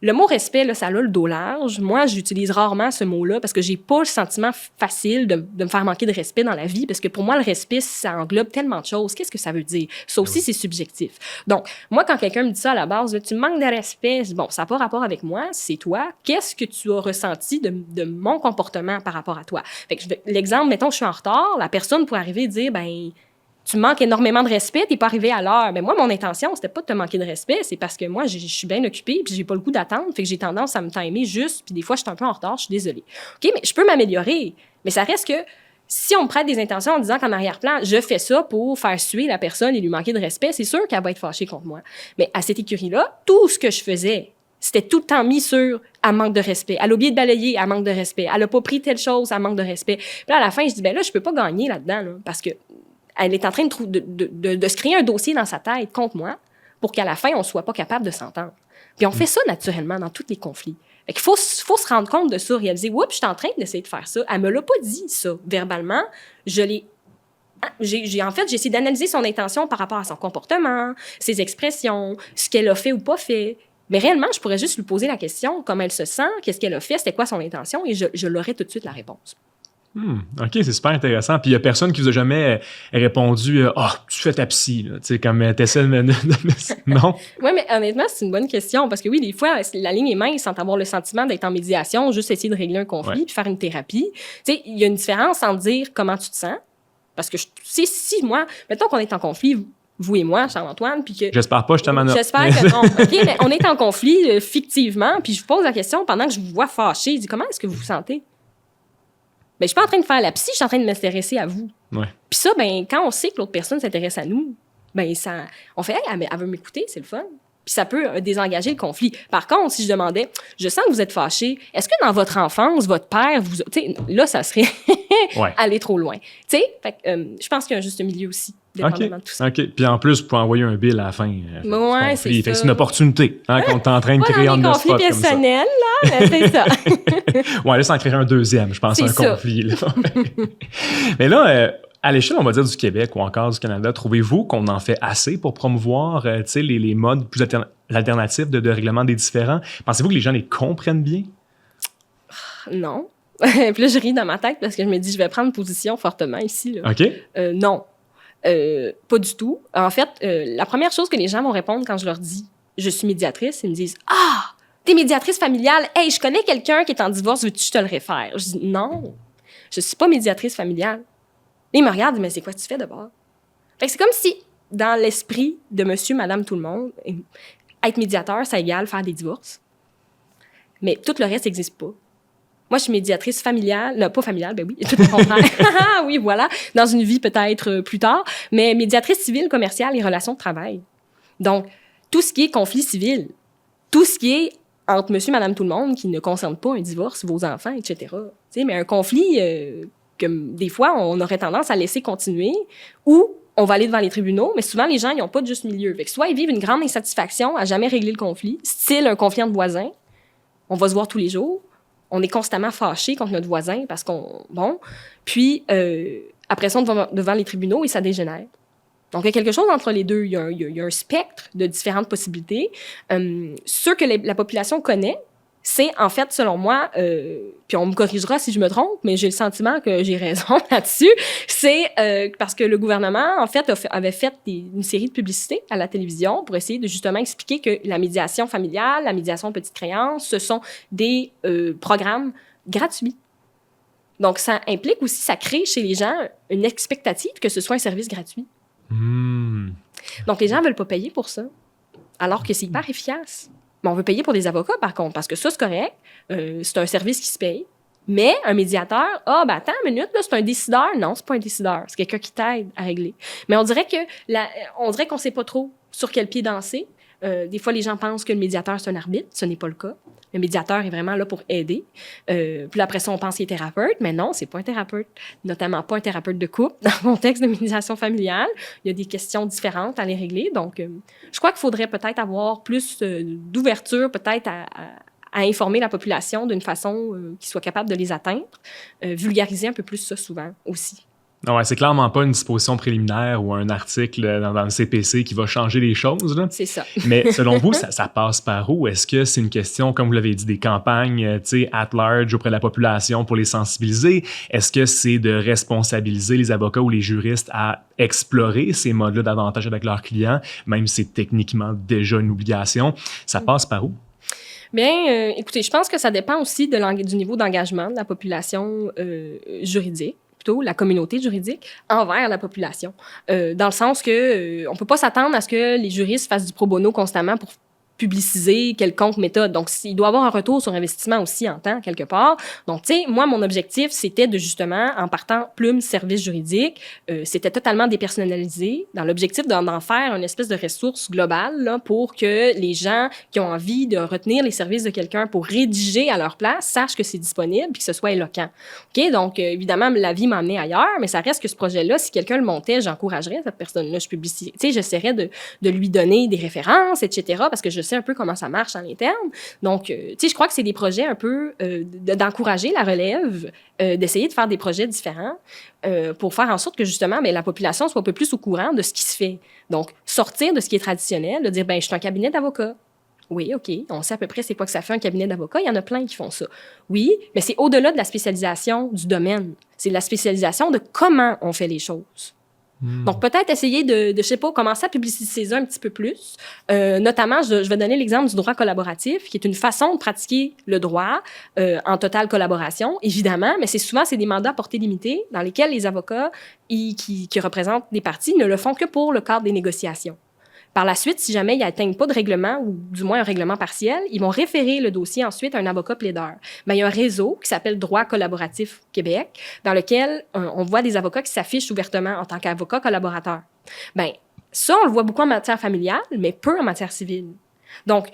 le mot respect, là, ça a le dos large. Moi, j'utilise rarement ce mot-là parce que j'ai pas le sentiment facile de me faire manquer de respect dans la vie parce que pour moi, le respect, ça englobe tellement de choses. Qu'est-ce que ça veut dire? Ça aussi, c'est subjectif. Donc, moi, quand quelqu'un me dit ça à la base, là, tu manques de respect, bon, ça n'a pas rapport avec moi, c'est toi. Qu'est-ce que tu as ressenti de mon comportement par rapport à toi? Fait que l'exemple, mettons que je suis en retard, la personne pourrait arriver et dire, ben, tu manques énormément de respect, t'es pas arrivé à l'heure. Mais moi, mon intention, c'était pas de te manquer de respect, c'est parce que moi, je suis bien occupée, puis j'ai pas le goût d'attendre, fait que j'ai tendance à me timer juste, puis des fois, je suis un peu en retard, je suis désolée. OK, mais je peux m'améliorer, mais ça reste que si on me prête des intentions en disant qu'en arrière-plan, je fais ça pour faire suer la personne et lui manquer de respect, c'est sûr qu'elle va être fâchée contre moi. Mais à cette écurie-là, tout ce que je faisais, c'était tout le temps mis sur « elle manque de respect ». Elle a oublié de balayer, elle manque de respect. Elle a pas pris telle chose, elle manque de respect. Puis là, à la fin, je dis « ben là, je peux pas gagner là-dedans, là, parce que elle est en train de se créer un dossier dans sa tête contre moi pour qu'à la fin, on soit pas capable de s'entendre. Puis on fait ça naturellement dans tous les conflits. Fait qu'il faut se rendre compte de ça, réaliser, oups, je suis en train d'essayer de faire ça. Elle me l'a pas dit, ça, verbalement. J'ai essayé d'analyser son intention par rapport à son comportement, ses expressions, ce qu'elle a fait ou pas fait. Mais réellement, je pourrais juste lui poser la question, comment elle se sent, qu'est-ce qu'elle a fait, c'était quoi son intention, et je l'aurais tout de suite la réponse. OK, c'est super intéressant. Puis il n'y a personne qui vous a jamais répondu « Ah, tu fais ta psy », tu sais, comme t'essaies de... Non? Oui, mais honnêtement, c'est une bonne question, parce que oui, des fois, la ligne est mince sans avoir le sentiment d'être en médiation, juste essayer de régler un conflit, puis faire une thérapie. Tu sais, il y a une différence en dire comment tu te sens, parce que si moi, mettons qu'on est en conflit, vous et moi, Charles-Antoine, puis que... J'espère pas, je te m'en J'espère que non. OK, mais on est en conflit fictivement, puis je vous pose la question pendant que je vous vois fâché. Je dis, comment est-ce que vous vous sentez? Ben, je suis pas en train de faire la psy, je suis en train de m'intéresser à vous. Ouais. Puis ça, ben, quand on sait que l'autre personne s'intéresse à nous, ben, on fait, hey, elle veut m'écouter, c'est le fun. Puis ça peut désengager le conflit. Par contre, si je demandais, je sens que vous êtes fâché, est-ce que dans votre enfance, votre père, tu sais, là, ça serait aller trop loin. Tu sais, je pense qu'il y a un juste milieu aussi, dépendamment de tout ça. OK. Puis en plus, pour envoyer un bill à la fin. C'est ça. C'est une opportunité qu'on est en train de créer en conflit personnel, là, mais c'est ça. Ouais, là, ça en créerait un deuxième, je pense, conflit. Là. Mais là, à l'échelle, on va dire, du Québec ou encore du Canada, trouvez-vous qu'on en fait assez pour promouvoir les modes plus alternatifs de règlement des différends? Pensez-vous que les gens les comprennent bien? Non. Puis là, je ris dans ma tête parce que je me dis, je vais prendre position fortement ici. Là. OK. Non. Pas du tout. En fait, la première chose que les gens vont répondre quand je leur dis « je suis médiatrice », ils me disent « Ah, t'es médiatrice familiale? Hey, je connais quelqu'un qui est en divorce, veux-tu que je te le réfère? » Je dis « Non, je suis pas médiatrice familiale. » Ils me regardent, mais c'est quoi tu fais d'abord? Fait que c'est comme si, dans l'esprit de monsieur, madame, tout le monde, être médiateur, ça égale faire des divorces. Mais tout le reste n'existe pas. Moi, je suis médiatrice familiale, non, pas familiale, ben oui, tout le contraire. Oui, voilà, dans une vie peut-être plus tard, mais médiatrice civile, commerciale et relations de travail. Donc, tout ce qui est conflit civil, tout ce qui est entre monsieur, madame, tout le monde, qui ne concerne pas un divorce, vos enfants, etc. Tu sais, mais un conflit que des fois, on aurait tendance à laisser continuer, ou on va aller devant les tribunaux, mais souvent, les gens, ils n'ont pas de juste milieu. Fait que soit ils vivent une grande insatisfaction à jamais régler le conflit, style un conflit entre voisins, on va se voir tous les jours, on est constamment fâché contre notre voisin parce qu'on... Bon. Puis, après ça, on va devant les tribunaux et ça dégénère. Donc, il y a quelque chose entre les deux. Il y a un spectre de différentes possibilités. Ce que la population connaît, c'est, en fait, selon moi, puis on me corrigera si je me trompe, mais j'ai le sentiment que j'ai raison là-dessus, c'est parce que le gouvernement, en fait, avait fait une série de publicités à la télévision pour essayer de justement expliquer que la médiation familiale, la médiation petite créance, ce sont des programmes gratuits. Donc, ça implique aussi, ça crée chez les gens une expectative que ce soit un service gratuit. Donc, les gens ne veulent pas payer pour ça, alors que c'est hyper efficace. Mais on veut payer pour des avocats, par contre, parce que ça, c'est correct. C'est un service qui se paye. Mais un médiateur, attends une minute, là, c'est un décideur. Non, c'est pas un décideur. C'est quelqu'un qui t'aide à régler. Mais on dirait qu'on sait pas trop sur quel pied danser. Des fois, les gens pensent que le médiateur, c'est un arbitre. Ce n'est pas le cas. Le médiateur est vraiment là pour aider. Puis après ça, on pense qu'il est thérapeute. Mais non, c'est pas un thérapeute. Notamment pas un thérapeute de couple. Dans le contexte de médiation familiale, il y a des questions différentes à les régler. Donc, je crois qu'il faudrait peut-être avoir plus d'ouverture, peut-être à informer la population d'une façon qui soit capable de les atteindre. Vulgariser un peu plus ça souvent aussi. Ouais, c'est clairement pas une disposition préliminaire ou un article dans le CPC qui va changer les choses. Là. C'est ça. Mais selon vous, ça passe par où? Est-ce que c'est une question, comme vous l'avez dit, des campagnes at large auprès de la population pour les sensibiliser? Est-ce que c'est de responsabiliser les avocats ou les juristes à explorer ces modes-là davantage avec leurs clients, même si c'est techniquement déjà une obligation? Ça passe par où? Bien, écoutez, je pense que ça dépend aussi du niveau d'engagement de la population juridique. La communauté juridique envers la population. Dans le sens que on peut pas s'attendre à ce que les juristes fassent du pro bono constamment pour publiciser quelconque méthode. Donc, il doit avoir un retour sur investissement aussi en temps, quelque part. Donc, tu sais, moi, mon objectif, c'était de justement, en partant Plume Service juridique, c'était totalement dépersonnalisé, dans l'objectif d'en faire une espèce de ressource globale là, pour que les gens qui ont envie de retenir les services de quelqu'un pour rédiger à leur place sachent que c'est disponible puis que ce soit éloquent. OK? Donc, évidemment, la vie m'a amené ailleurs, mais ça reste que ce projet-là, si quelqu'un le montait, j'encouragerais cette personne-là. Je publicise, tu sais, j'essaierais de lui donner des références, etc., parce que je sais un peu comment ça marche en interne. Donc, tu sais, je crois que c'est des projets un peu d'encourager la relève, d'essayer de faire des projets différents pour faire en sorte que, justement, la population soit un peu plus au courant de ce qui se fait. Donc, sortir de ce qui est traditionnel, de dire, je suis un cabinet d'avocats. Oui, OK, on sait à peu près c'est quoi que ça fait un cabinet d'avocats. Il y en a plein qui font ça. Oui, mais c'est au-delà de la spécialisation du domaine. C'est la spécialisation de comment on fait les choses. Donc, peut-être essayer de je sais pas, commencer à publiciser ça un petit peu plus. Notamment, je vais donner l'exemple du droit collaboratif, qui est une façon de pratiquer le droit en totale collaboration, évidemment, mais c'est des mandats à portée limitée dans lesquels les avocats qui représentent des parties ne le font que pour le cadre des négociations. Par la suite, si jamais ils n'atteignent pas de règlement, ou du moins un règlement partiel, ils vont référer le dossier ensuite à un avocat plaideur. Il y a un réseau qui s'appelle Droit collaboratif Québec, dans lequel on voit des avocats qui s'affichent ouvertement en tant qu'avocats collaborateurs. Ça, on le voit beaucoup en matière familiale, mais peu en matière civile. Donc,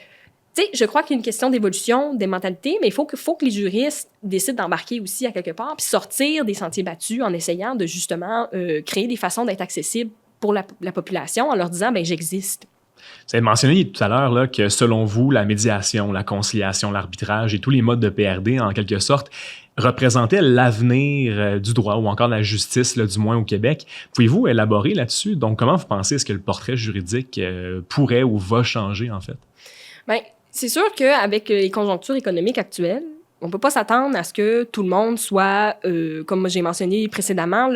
tu sais, je crois qu'il y a une question d'évolution des mentalités, mais il faut que les juristes décident d'embarquer aussi à quelque part, puis sortir des sentiers battus en essayant de justement créer des façons d'être accessibles pour la population en leur disant, j'existe. Vous avez mentionné tout à l'heure là, que selon vous, la médiation, la conciliation, l'arbitrage et tous les modes de PRD, en quelque sorte, représentaient l'avenir du droit ou encore de la justice, là, du moins au Québec. Pouvez-vous élaborer là-dessus? Donc, comment vous pensez est-ce que le portrait juridique pourrait ou va changer, en fait? C'est sûr qu'avec les conjonctures économiques actuelles, on ne peut pas s'attendre à ce que tout le monde soit, comme j'ai mentionné précédemment,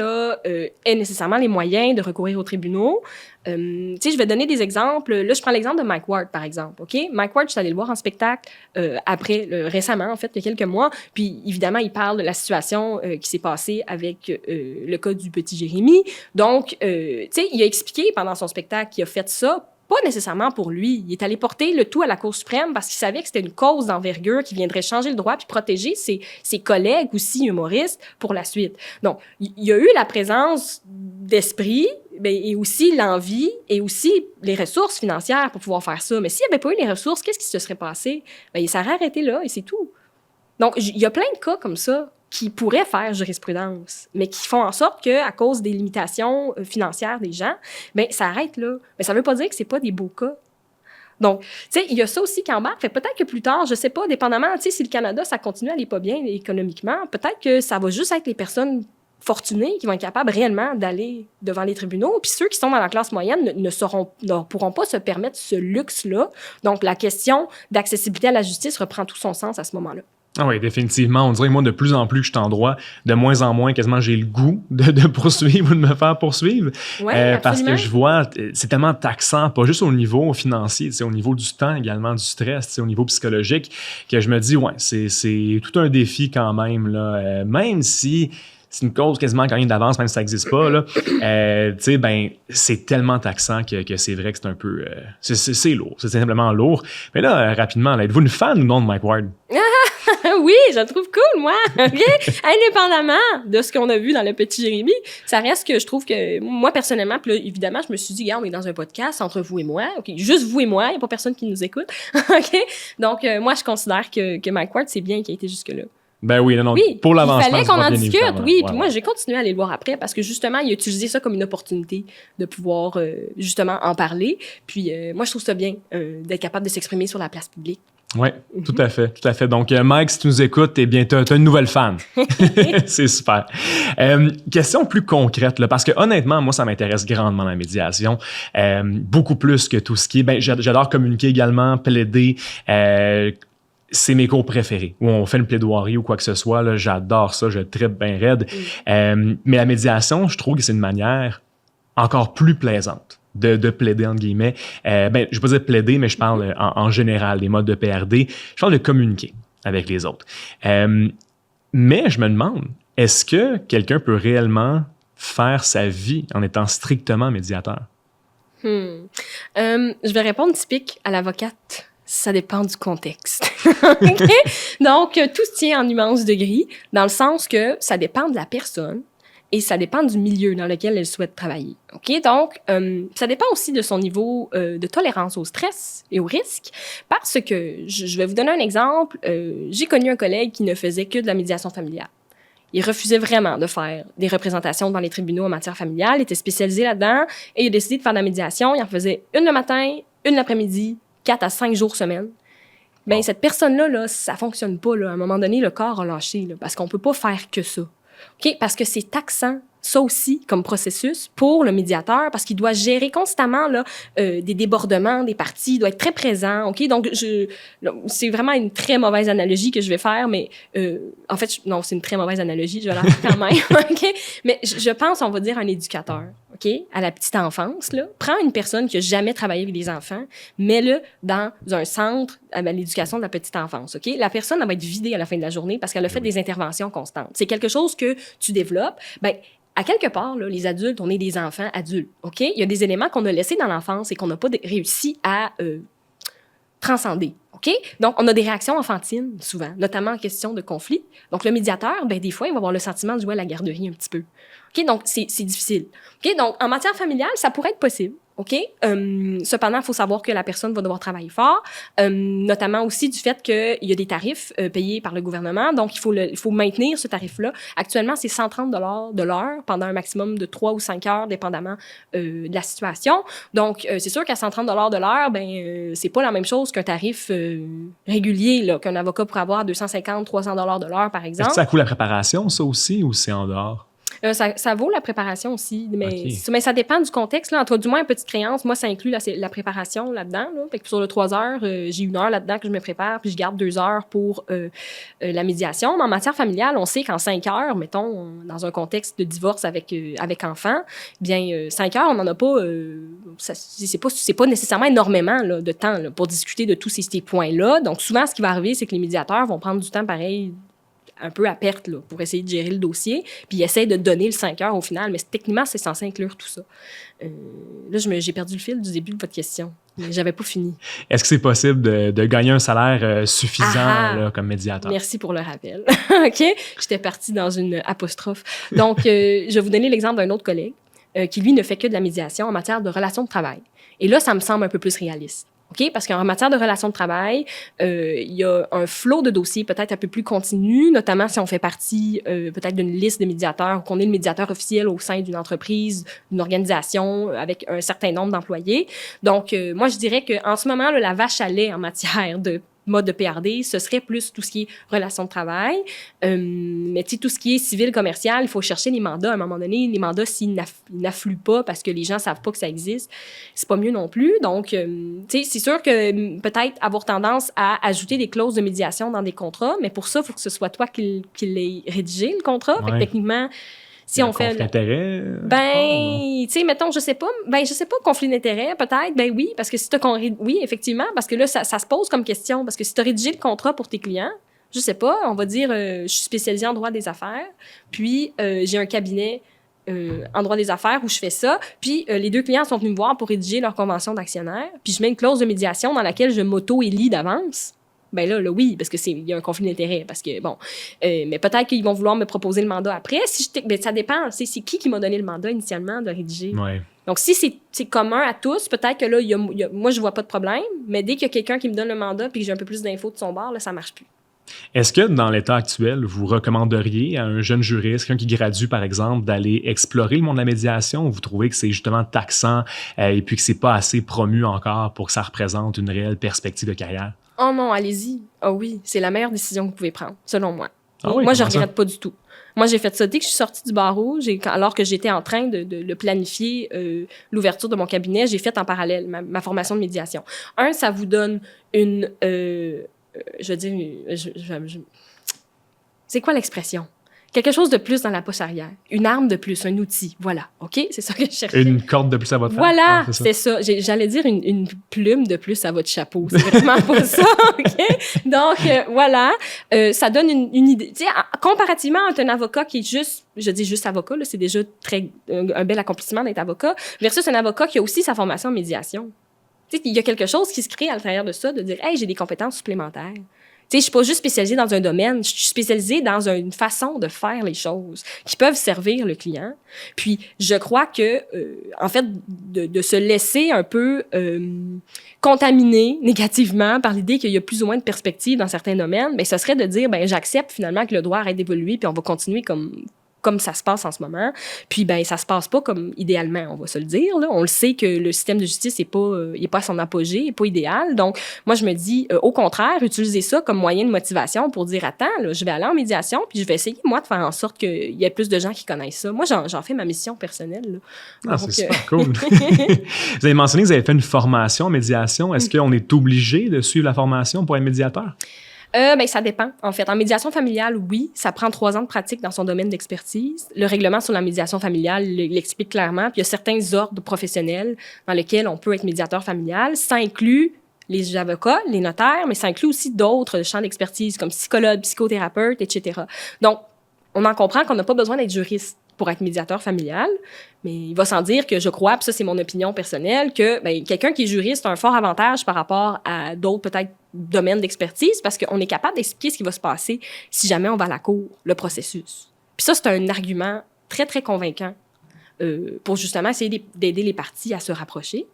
ait nécessairement les moyens de recourir aux tribunaux. Je vais donner des exemples. Là, je prends l'exemple de Mike Ward, par exemple. OK? Mike Ward, je suis allée le voir en spectacle récemment, en fait, il y a quelques mois. Puis, évidemment, il parle de la situation qui s'est passée avec le cas du petit Jérémy. Donc, il a expliqué pendant son spectacle qu'il a fait ça pas nécessairement pour lui. Il est allé porter le tout à la Cour suprême parce qu'il savait que c'était une cause d'envergure qui viendrait changer le droit puis protéger ses collègues aussi humoristes pour la suite. Donc, il y a eu la présence d'esprit et aussi l'envie et aussi les ressources financières pour pouvoir faire ça. Mais s'il n'y avait pas eu les ressources, qu'est-ce qui se serait passé? Il s'aurait arrêté là et c'est tout. Donc, il y a plein de cas comme ça qui pourraient faire jurisprudence, mais qui font en sorte qu'à cause des limitations financières des gens, ça arrête là. Mais ça ne veut pas dire que ce n'est pas des beaux cas. Donc, tu sais, il y a ça aussi qui embarque. Peut-être que plus tard, je ne sais pas, dépendamment, tu sais, si le Canada, ça continue à aller pas bien économiquement, peut-être que ça va juste être les personnes fortunés qui vont être capables réellement d'aller devant les tribunaux. Puis ceux qui sont dans la classe moyenne ne pourront pas se permettre ce luxe-là. Donc, la question d'accessibilité à la justice reprend tout son sens à ce moment-là. Ah oui, définitivement. On dirait, moi, de plus en plus que je suis en droit, de moins en moins, quasiment, j'ai le goût de poursuivre ou de me faire poursuivre. Ouais, parce que je vois, c'est tellement taxant, pas juste au niveau financier, au niveau du temps également, du stress, au niveau psychologique, que je me dis, ouais, c'est tout un défi quand même, là. Même si c'est une cause quasiment gagnée d'avance, même si ça n'existe pas, là, c'est tellement taxant que c'est vrai que c'est un peu... c'est lourd, c'est simplement lourd. Mais là, rapidement, là, êtes-vous une fan ou non de Mike Ward? Oui, je le trouve cool, moi. Okay? Indépendamment de ce qu'on a vu dans Le Petit Jérémy, ça reste que je trouve que, moi, personnellement, puis là, évidemment, je me suis dit, regarde, on est dans un podcast entre vous et moi. OK, juste vous et moi, il n'y a pas personne qui nous écoute. OK? Donc, moi, je considère que Mike Ward, c'est bien qu'il ait été jusque-là. Ben oui, non, oui, pour l'avancement. Il fallait qu'on en discute, oui. Puis ouais. Moi, j'ai continué à aller le voir après parce que justement, il a utilisé ça comme une opportunité de pouvoir justement en parler. Puis moi, je trouve ça bien d'être capable de s'exprimer sur la place publique. Oui, tout à fait, tout à fait. Donc, Mike, si tu nous écoutes, eh bien, t'as une nouvelle fan. C'est super. Question plus concrète, là, parce que honnêtement, moi, ça m'intéresse grandement la médiation. Beaucoup plus que tout ce qui est... j'adore communiquer également, plaider. C'est mes cours préférés, où on fait une plaidoirie ou quoi que ce soit. Là, j'adore ça, je trippe bien raide. Mais la médiation, je trouve que c'est une manière encore plus plaisante de plaider, entre guillemets. Je ne vais pas dire plaider, mais je parle en général des modes de PRD. Je parle de communiquer avec les autres. Mais je me demande, est-ce que quelqu'un peut réellement faire sa vie en étant strictement médiateur? Je vais répondre typique à l'avocate Ça dépend du contexte. OK? Donc, tout se tient en nuances de gris, dans le sens que ça dépend de la personne et ça dépend du milieu dans lequel elle souhaite travailler. OK? Donc, ça dépend aussi de son niveau de tolérance au stress et au risque, parce que, je vais vous donner un exemple. J'ai connu un collègue qui ne faisait que de la médiation familiale. Il refusait vraiment de faire des représentations devant les tribunaux en matière familiale, il était spécialisé là-dedans, et il a décidé de faire de la médiation. Il en faisait une le matin, une l'après-midi, 4 à 5 jours semaine. Bien, cette personne-là, là, ça fonctionne pas. Là. À un moment donné, le corps a lâché, là, parce qu'on peut pas faire que ça. OK? Parce que c'est taxant, ça aussi, comme processus pour le médiateur, parce qu'il doit gérer constamment là, des débordements, des parties, il doit être très présent. OK? Donc, c'est vraiment une très mauvaise analogie que je vais faire, mais en fait, non, c'est une très mauvaise analogie, je vais la faire quand même. OK? Mais je pense, on va dire, un éducateur. OK? À la petite enfance, là. Prends une personne qui a jamais travaillé avec des enfants, mets-le dans un centre à l'éducation de la petite enfance. OK? La personne, elle va être vidée à la fin de la journée parce qu'elle a fait des interventions constantes. C'est quelque chose que tu développes. Ben, à quelque part, là, les adultes, on est des enfants adultes. OK? Il y a des éléments qu'on a laissés dans l'enfance et qu'on n'a pas réussi à transcender. OK? Donc, on a des réactions enfantines, souvent, notamment en question de conflit. Donc, le médiateur, ben, des fois, il va avoir le sentiment de jouer à la garderie un petit peu. OK? Donc, c'est difficile. OK? Donc, en matière familiale, ça pourrait être possible. OK? Cependant, il faut savoir que la personne va devoir travailler fort, notamment aussi du fait qu'il y a des tarifs payés par le gouvernement. Donc, il faut maintenir ce tarif-là. Actuellement, c'est 130 $ de l'heure pendant un maximum de 3 ou 5 heures, dépendamment de la situation. Donc, c'est sûr qu'à 130 $ de l'heure, ben, c'est pas la même chose qu'un tarif régulier, là, qu'un avocat pourrait avoir à 250, 300 $ de l'heure, par exemple. Est-ce que ça coûte la préparation, ça aussi, ou c'est en dehors? Ça vaut la préparation aussi, mais, Okay. mais ça dépend du contexte. Là. Toi, du moins, une petite créance, moi, ça inclut la préparation là-dedans. Là. Fait que sur le 3 heures, j'ai 1 heure là-dedans que je me prépare, puis je garde 2 heures pour la médiation. Mais en matière familiale, on sait qu'en 5 heures, mettons, dans un contexte de divorce avec enfant, bien, 5 heures, on n'en a pas... c'est pas nécessairement énormément là, de temps là, pour discuter de tous ces points-là. Donc, souvent, ce qui va arriver, c'est que les médiateurs vont prendre du temps pareil, un peu à perte là, pour essayer de gérer le dossier, puis ils essaient de donner le 5 heures au final, mais techniquement, c'est censé inclure tout ça. Là, j'ai perdu le fil du début de votre question. Mais j'avais pas fini. Est-ce que c'est possible de gagner un salaire suffisant là, comme médiateur? Merci pour le rappel. OK? J'étais partie dans une apostrophe. Donc, je vais vous donner l'exemple d'un autre collègue qui, lui, ne fait que de la médiation en matière de relations de travail. Et là, ça me semble un peu plus réaliste. OK? Parce qu'en matière de relations de travail, il y a un flot de dossiers peut-être un peu plus continu, notamment si on fait partie peut-être d'une liste de médiateurs ou qu'on est le médiateur officiel au sein d'une entreprise, d'une organisation avec un certain nombre d'employés. Donc, moi, je dirais qu'en ce moment, là, la vache à lait en matière de mode de PRD, ce serait plus tout ce qui est relations de travail. Mais tu sais, tout ce qui est civil, commercial, il faut chercher les mandats. À un moment donné, les mandats, s'ils n'affluent pas parce que les gens savent pas que ça existe, c'est pas mieux non plus. Donc, tu sais, c'est sûr que peut-être avoir tendance à ajouter des clauses de médiation dans des contrats, mais pour ça, il faut que ce soit toi qui l'aies rédigé, le contrat. Fait que techniquement, si on fait... conflit d'intérêt? Ben, tu sais, mettons, je sais pas, conflit d'intérêt, peut-être, ben oui, parce que si oui, effectivement, parce que là, ça se pose comme question, parce que si tu as rédigé le contrat pour tes clients, je sais pas, on va dire, je suis spécialisée en droit des affaires, puis j'ai un cabinet en droit des affaires où je fais ça, puis les 2 clients sont venus me voir pour rédiger leur convention d'actionnaire, puis je mets une clause de médiation dans laquelle je m'auto-élis d'avance. Ben là, oui, parce que il y a un conflit d'intérêt, parce que, bon, mais peut-être qu'ils vont vouloir me proposer le mandat après. Ben, ça dépend, c'est qui m'a donné le mandat initialement de rédiger. Ouais. Donc, si c'est commun à tous, peut-être que là, moi, je vois pas de problème, mais dès qu'il y a quelqu'un qui me donne le mandat puis que j'ai un peu plus d'infos de son bord, là, ça marche plus. Est-ce que, dans l'état actuel, vous recommanderiez à un jeune juriste, quelqu'un qui gradue, par exemple, d'aller explorer le monde de la médiation, ou vous trouvez que c'est justement taxant et puis que c'est pas assez promu encore pour que ça représente une réelle perspective de carrière? Oh non, allez-y. Ah oui, c'est la meilleure décision que vous pouvez prendre, selon moi. Ah oui, moi, je regrette pas du tout. Moi, j'ai fait ça dès que je suis sortie du barreau, alors que j'étais en train de planifier l'ouverture de mon cabinet, j'ai fait en parallèle ma formation de médiation. Ça vous donne une... je veux dire... c'est quoi l'expression? Quelque chose de plus dans la poche arrière. Une arme de plus, un outil. Voilà. OK? C'est ça que je cherchais. Une corde de plus à votre face. Voilà, c'est ça. J'allais dire une plume de plus à votre chapeau. C'est vraiment pas ça. OK? Donc, voilà. Ça donne une idée. Tu sais, comparativement à un avocat qui est juste, je dis juste avocat, là, c'est déjà un bel accomplissement d'être avocat, versus un avocat qui a aussi sa formation en médiation. Tu sais, il y a quelque chose qui se crée à l'intérieur de ça, de dire « Hey, j'ai des compétences supplémentaires. » Tu sais, je suis pas juste spécialisée dans un domaine, je suis spécialisée dans une façon de faire les choses qui peuvent servir le client. Puis, je crois que, en fait, de se laisser un peu contaminer négativement par l'idée qu'il y a plus ou moins de perspectives dans certains domaines, bien, ce serait de dire, ben j'accepte finalement que le droit arrête d'évoluer, puis on va continuer comme ça se passe en ce moment. Puis, ben ça se passe pas comme idéalement, on va se le dire. Là. On le sait que le système de justice n'est pas, il est pas à son apogée, il n'est pas idéal. Donc, moi, je me dis, au contraire, utiliser ça comme moyen de motivation pour dire, attends, là, je vais aller en médiation, puis je vais essayer, moi, de faire en sorte qu'il y ait plus de gens qui connaissent ça. Moi, j'en fais ma mission personnelle. Là. Ah, donc, c'est super cool. Vous avez mentionné que vous avez fait une formation en médiation. Est-ce qu'on est obligé de suivre la formation pour être médiateur? Ben, ça dépend. En fait, en médiation familiale, oui, ça prend 3 ans de pratique dans son domaine d'expertise. Le règlement sur la médiation familiale l'explique clairement. Puis il y a certains ordres professionnels dans lesquels on peut être médiateur familial. Ça inclut les avocats, les notaires, mais ça inclut aussi d'autres champs d'expertise comme psychologue, psychothérapeute, etc. Donc, on en comprend qu'on n'a pas besoin d'être juriste pour être médiateur familial, mais il va sans dire que je crois, puis ça c'est mon opinion personnelle, que ben, quelqu'un qui est juriste a un fort avantage par rapport à d'autres peut-être domaines d'expertise parce qu'on est capable d'expliquer ce qui va se passer si jamais on va à la cour, le processus. Puis ça, c'est un argument très, très convaincant pour justement essayer d'aider les parties à se rapprocher.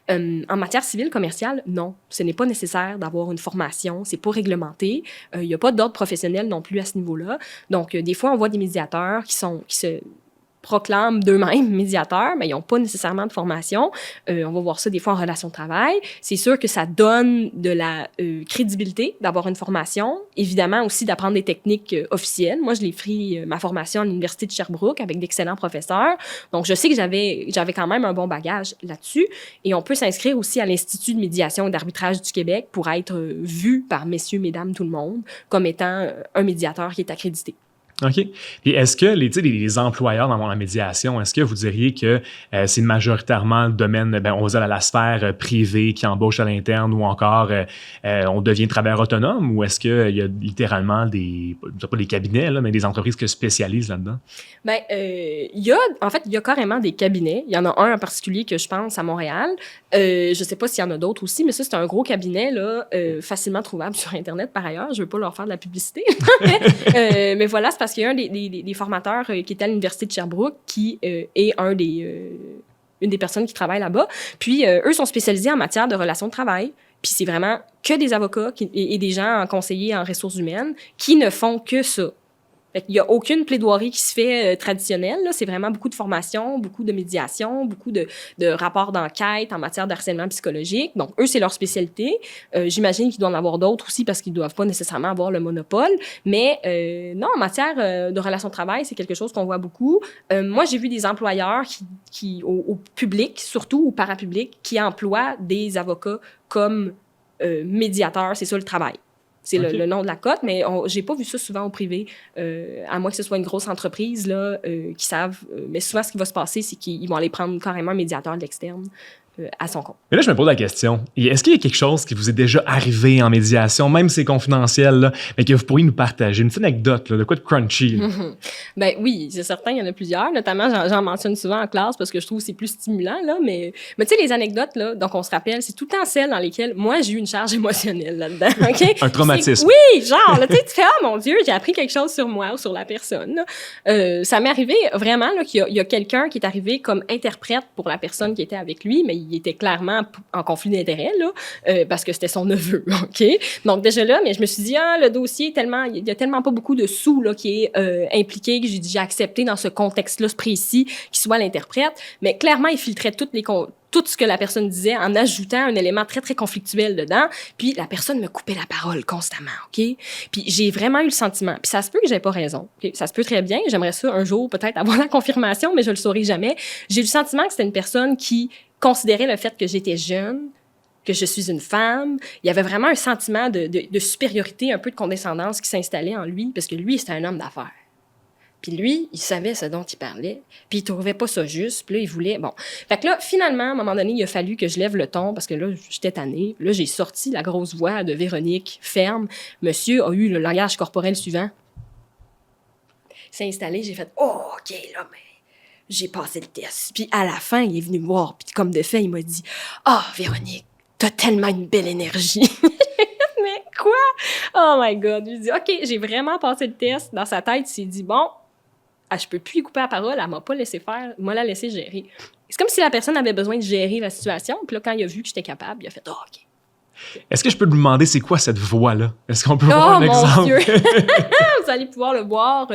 En matière civile commerciale, non, ce n'est pas nécessaire d'avoir une formation, c'est pas réglementé, il n'y a pas d'ordre professionnel non plus à ce niveau-là. Donc, des fois, on voit des médiateurs qui se proclament d'eux-mêmes médiateurs, mais ils n'ont pas nécessairement de formation. On va voir ça des fois en relation de travail. C'est sûr que ça donne de la crédibilité d'avoir une formation. Évidemment aussi d'apprendre des techniques officielles. Moi, je l'ai pris ma formation à l'Université de Sherbrooke avec d'excellents professeurs. Donc, je sais que j'avais quand même un bon bagage là-dessus. Et on peut s'inscrire aussi à l'Institut de médiation et d'arbitrage du Québec pour être vu par messieurs, mesdames, tout le monde comme étant un médiateur qui est accrédité. OK. Puis est-ce que les employeurs dans la médiation, est-ce que vous diriez que c'est majoritairement le domaine, on va dire la sphère privée qui embauche à l'interne ou encore on devient travailleur autonome ou est-ce qu'il y a littéralement pas des cabinets, là, mais des entreprises qui se spécialisent là-dedans? Bien, il y a carrément des cabinets. Il y en a un en particulier que je pense à Montréal. Je ne sais pas s'il y en a d'autres aussi, mais ça, c'est un gros cabinet là, facilement trouvable sur Internet par ailleurs. Je ne veux pas leur faire de la publicité. Mais voilà, c'est parce qu'il y a un des formateurs qui était à l'Université de Sherbrooke qui est une des personnes qui travaille là-bas. Puis, eux sont spécialisés en matière de relations de travail. Puis, c'est vraiment que des avocats et des gens en conseillers en ressources humaines qui ne font que ça. Fait qu'il y a aucune plaidoirie qui se fait traditionnelle. Là. C'est vraiment beaucoup de formation, beaucoup de médiation, beaucoup de rapports d'enquête en matière de harcèlement psychologique. Donc, eux, c'est leur spécialité. J'imagine qu'ils doivent en avoir d'autres aussi parce qu'ils ne doivent pas nécessairement avoir le monopole. Mais non, en matière de relations de travail, c'est quelque chose qu'on voit beaucoup. Moi, j'ai vu des employeurs qui au public, surtout au parapublic, qui emploient des avocats comme médiateurs. C'est ça le travail. C'est okay. le nom de la cote, mais j'ai pas vu ça souvent au privé, à moins que ce soit une grosse entreprise là, qui savent. Mais souvent, ce qui va se passer, c'est qu'ils vont aller prendre carrément un médiateur de l'externe à son compte. Mais là, je me pose la question. Est-ce qu'il y a quelque chose qui vous est déjà arrivé en médiation, même si c'est confidentiel, là, mais que vous pourriez nous partager? Une petite anecdote, là, de quoi de crunchy? Ben oui, c'est certain, il y en a plusieurs. Notamment, j'en mentionne souvent en classe parce que je trouve que c'est plus stimulant. Là, mais tu sais, les anecdotes, là, donc on se rappelle, c'est tout le temps celles dans lesquelles moi, j'ai eu une charge émotionnelle là-dedans. Okay? Un traumatisme. Oui, genre, là, tu fais « Ah, mon Dieu, j'ai appris quelque chose sur moi ou sur la personne. » Ça m'est arrivé vraiment là, qu'il y a quelqu'un qui est arrivé comme interprète pour la personne qui était avec lui, mais il était clairement en conflit d'intérêts, là, parce que c'était son neveu, OK? Donc, déjà là, mais je me suis dit, le dossier, il y a tellement pas beaucoup de sous, là, qui est impliqué, que j'ai accepté dans ce contexte-là précis qu'il soit l'interprète. Mais clairement, il filtrait tout ce que la personne disait en ajoutant un élément très, très conflictuel dedans. Puis la personne me coupait la parole constamment, OK? Puis j'ai vraiment eu le sentiment, puis ça se peut que j'avais pas raison, okay? Ça se peut très bien, j'aimerais ça un jour peut-être avoir la confirmation, mais je le saurai jamais. J'ai eu le sentiment que c'était une personne qui considérait le fait que j'étais jeune, que je suis une femme. Il y avait vraiment un sentiment de supériorité, un peu de condescendance qui s'installait en lui, parce que lui, c'était un homme d'affaires. Puis lui, il savait ce dont il parlait, puis il trouvait pas ça juste, puis là, il voulait... Bon. Fait que là, finalement, à un moment donné, il a fallu que je lève le ton, parce que là, j'étais tannée. Là, j'ai sorti la grosse voix de Véronique, ferme. Monsieur a eu le langage corporel suivant. Il s'est installé, j'ai fait « Oh, OK, là, mais... » J'ai passé le test. Puis à la fin, il est venu me voir. Puis comme de fait, il m'a dit « Ah, Véronique, t'as tellement une belle énergie. Mais quoi? Oh my God. Je dis, OK, j'ai vraiment passé le test. Dans sa tête, il s'est dit, bon, je peux plus lui couper la parole, elle m'a pas laissé faire, m'a la laissé gérer. C'est comme si la personne avait besoin de gérer la situation, puis là, quand il a vu que j'étais capable, il a fait, oh, OK. Est-ce que je peux te demander c'est quoi cette voix-là? Est-ce qu'on peut voir un exemple? Dieu. Vous allez pouvoir le voir.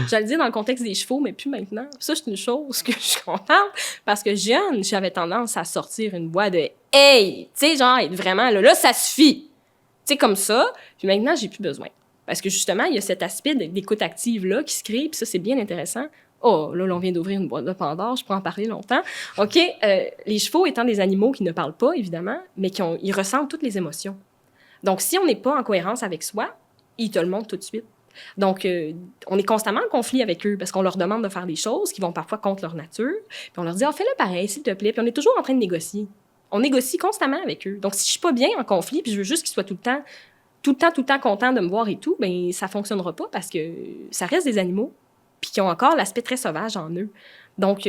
J'allais dire dans le contexte des chevaux, mais plus maintenant. Ça, c'est une chose que je suis contente parce que jeune, j'avais tendance à sortir une voix de « Hey! » Tu sais, genre, être vraiment là, ça suffit. Tu sais, comme ça. Puis maintenant, j'ai plus besoin. Parce que justement, il y a cet aspect d'écoute active-là qui se crée, puis ça, c'est bien intéressant. Oh, là, on vient d'ouvrir une boîte de Pandore, je pourrais en parler longtemps. OK, les chevaux étant des animaux qui ne parlent pas, évidemment, mais ils ressentent toutes les émotions. Donc, si on n'est pas en cohérence avec soi, ils te le montrent tout de suite. Donc, on est constamment en conflit avec eux parce qu'on leur demande de faire des choses qui vont parfois contre leur nature. Puis on leur dit « Ah, fais-le pareil, s'il te plaît. » Puis on est toujours en train de négocier. On négocie constamment avec eux. Donc, si je suis pas bien en conflit, puis je veux juste qu'ils soient tout le temps contents de me voir et tout, bien, ça fonctionnera pas parce que ça reste des animaux puis qui ont encore l'aspect très sauvage en eux. Donc,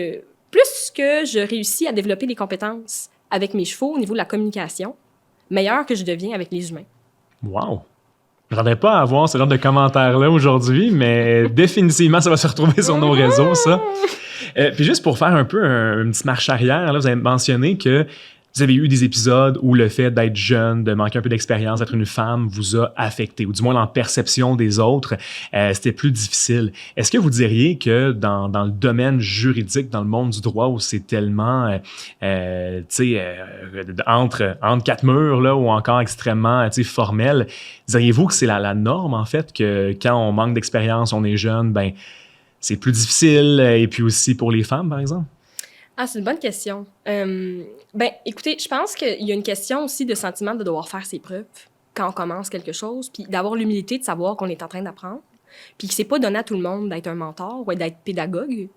plus que je réussis à développer des compétences avec mes chevaux au niveau de la communication, meilleur que je deviens avec les humains. Wow! Je ne m'attendais pas à avoir ce genre de commentaires-là aujourd'hui, mais définitivement, ça va se retrouver sur nos réseaux, ça. Puis juste pour faire un peu une petite marche arrière, là, vous avez mentionné que vous avez eu des épisodes où le fait d'être jeune, de manquer un peu d'expérience, d'être une femme vous a affecté, ou du moins en perception des autres, c'était plus difficile. Est-ce que vous diriez que dans le domaine juridique, dans le monde du droit, où c'est tellement, entre quatre murs, là, ou encore extrêmement, formel, diriez-vous que c'est la norme, en fait, que quand on manque d'expérience, on est jeune, ben c'est plus difficile, et puis aussi pour les femmes, par exemple? Ah, c'est une bonne question. Écoutez, je pense qu'il y a une question aussi de sentiment de devoir faire ses preuves quand on commence quelque chose, puis d'avoir l'humilité de savoir qu'on est en train d'apprendre, puis que c'est pas donné à tout le monde d'être un mentor ou d'être pédagogue.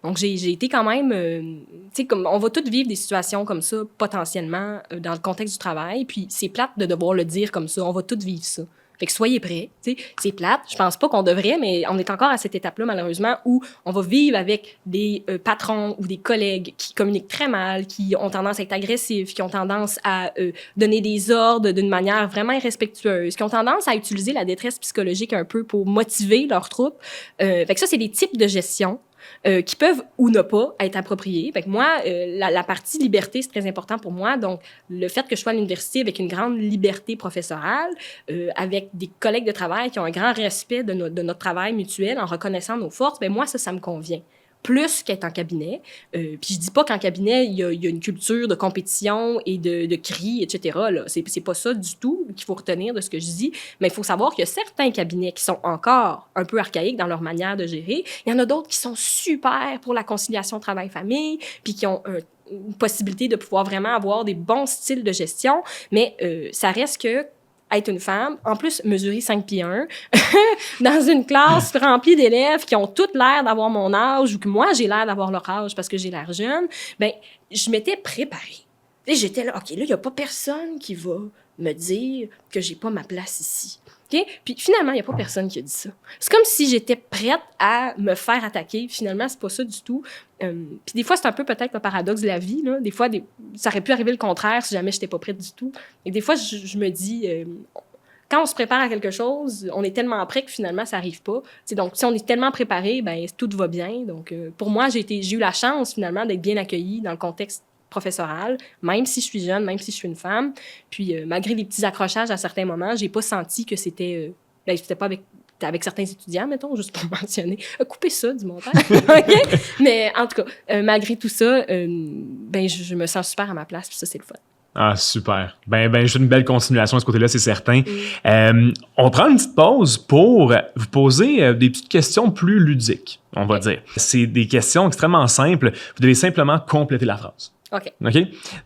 Donc, j'ai été quand même... tu sais, comme on va tous vivre des situations comme ça, potentiellement, dans le contexte du travail, puis c'est plate de devoir le dire comme ça. On va tous vivre ça. Fait que soyez prêts. Tu sais, c'est plate. Je pense pas qu'on devrait, mais on est encore à cette étape-là, malheureusement, où on va vivre avec des patrons ou des collègues qui communiquent très mal, qui ont tendance à être agressifs, qui ont tendance à donner des ordres d'une manière vraiment irrespectueuse, qui ont tendance à utiliser la détresse psychologique un peu pour motiver leurs troupes. Fait que ça, c'est des types de gestion qui peuvent ou ne pas être appropriés. Fait que moi, la partie liberté, c'est très important pour moi. Donc, le fait que je sois à l'université avec une grande liberté professorale, avec des collègues de travail qui ont un grand respect de notre travail mutuel en reconnaissant nos forces, ben moi, ça me convient. Plus qu'être en cabinet. Puis je dis pas qu'en cabinet, il y a une culture de compétition et de cris, etc. Là. C'est pas ça du tout qu'il faut retenir de ce que je dis. Mais il faut savoir qu'il y a certains cabinets qui sont encore un peu archaïques dans leur manière de gérer. Il y en a d'autres qui sont super pour la conciliation travail-famille, puis qui ont une possibilité de pouvoir vraiment avoir des bons styles de gestion. Mais ça reste que être une femme, en plus mesurer 5 pieds 1, dans une classe remplie d'élèves qui ont toutes l'air d'avoir mon âge ou que moi, j'ai l'air d'avoir leur âge parce que j'ai l'air jeune, ben je m'étais préparée. Et j'étais là, OK, là, il n'y a pas personne qui va me dire que j'ai pas ma place ici. Okay? Puis finalement, il n'y a pas personne qui a dit ça. C'est comme si j'étais prête à me faire attaquer. Finalement, c'est pas ça du tout. Puis des fois, c'est un peu peut-être le paradoxe de la vie. Là. Des fois, ça aurait pu arriver le contraire si jamais je n'étais pas prête du tout. Et des fois, je me dis, quand on se prépare à quelque chose, on est tellement prêt que finalement, ça n'arrive pas. T'sais, donc, si on est tellement préparé, ben tout va bien. Donc, pour moi, j'ai eu la chance finalement d'être bien accueillie dans le contexte professorale, même si je suis jeune, même si je suis une femme. Puis, malgré les petits accrochages à certains moments, j'ai pas senti que c'était... c'était pas avec certains étudiants, mettons, juste pour mentionner. Coupez ça du montage. Okay? Mais en tout cas, malgré tout ça, je me sens super à ma place, puis ça, c'est le fun. Ah, super. J'ai une belle continuation de ce côté-là, c'est certain. On prend une petite pause pour vous poser des petites questions plus ludiques, on va dire. C'est des questions extrêmement simples. Vous devez simplement compléter la phrase. OK.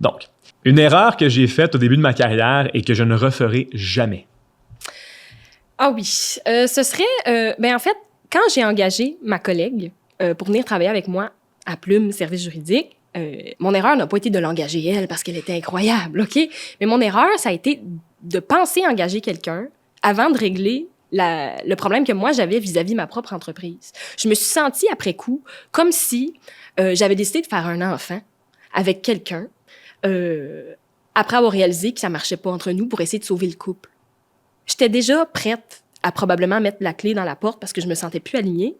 Donc, une erreur que j'ai faite au début de ma carrière et que je ne referai jamais. Ah oui. Ce serait... en fait, quand j'ai engagé ma collègue pour venir travailler avec moi à Plume Service juridique, mon erreur n'a pas été de l'engager elle parce qu'elle était incroyable, OK? Mais mon erreur, ça a été de penser engager quelqu'un avant de régler le problème que moi, j'avais vis-à-vis de ma propre entreprise. Je me suis sentie après coup comme si j'avais décidé de faire un enfant avec quelqu'un après avoir réalisé que ça marchait pas entre nous pour essayer de sauver le couple. J'étais déjà prête à probablement mettre la clé dans la porte parce que je me sentais plus alignée.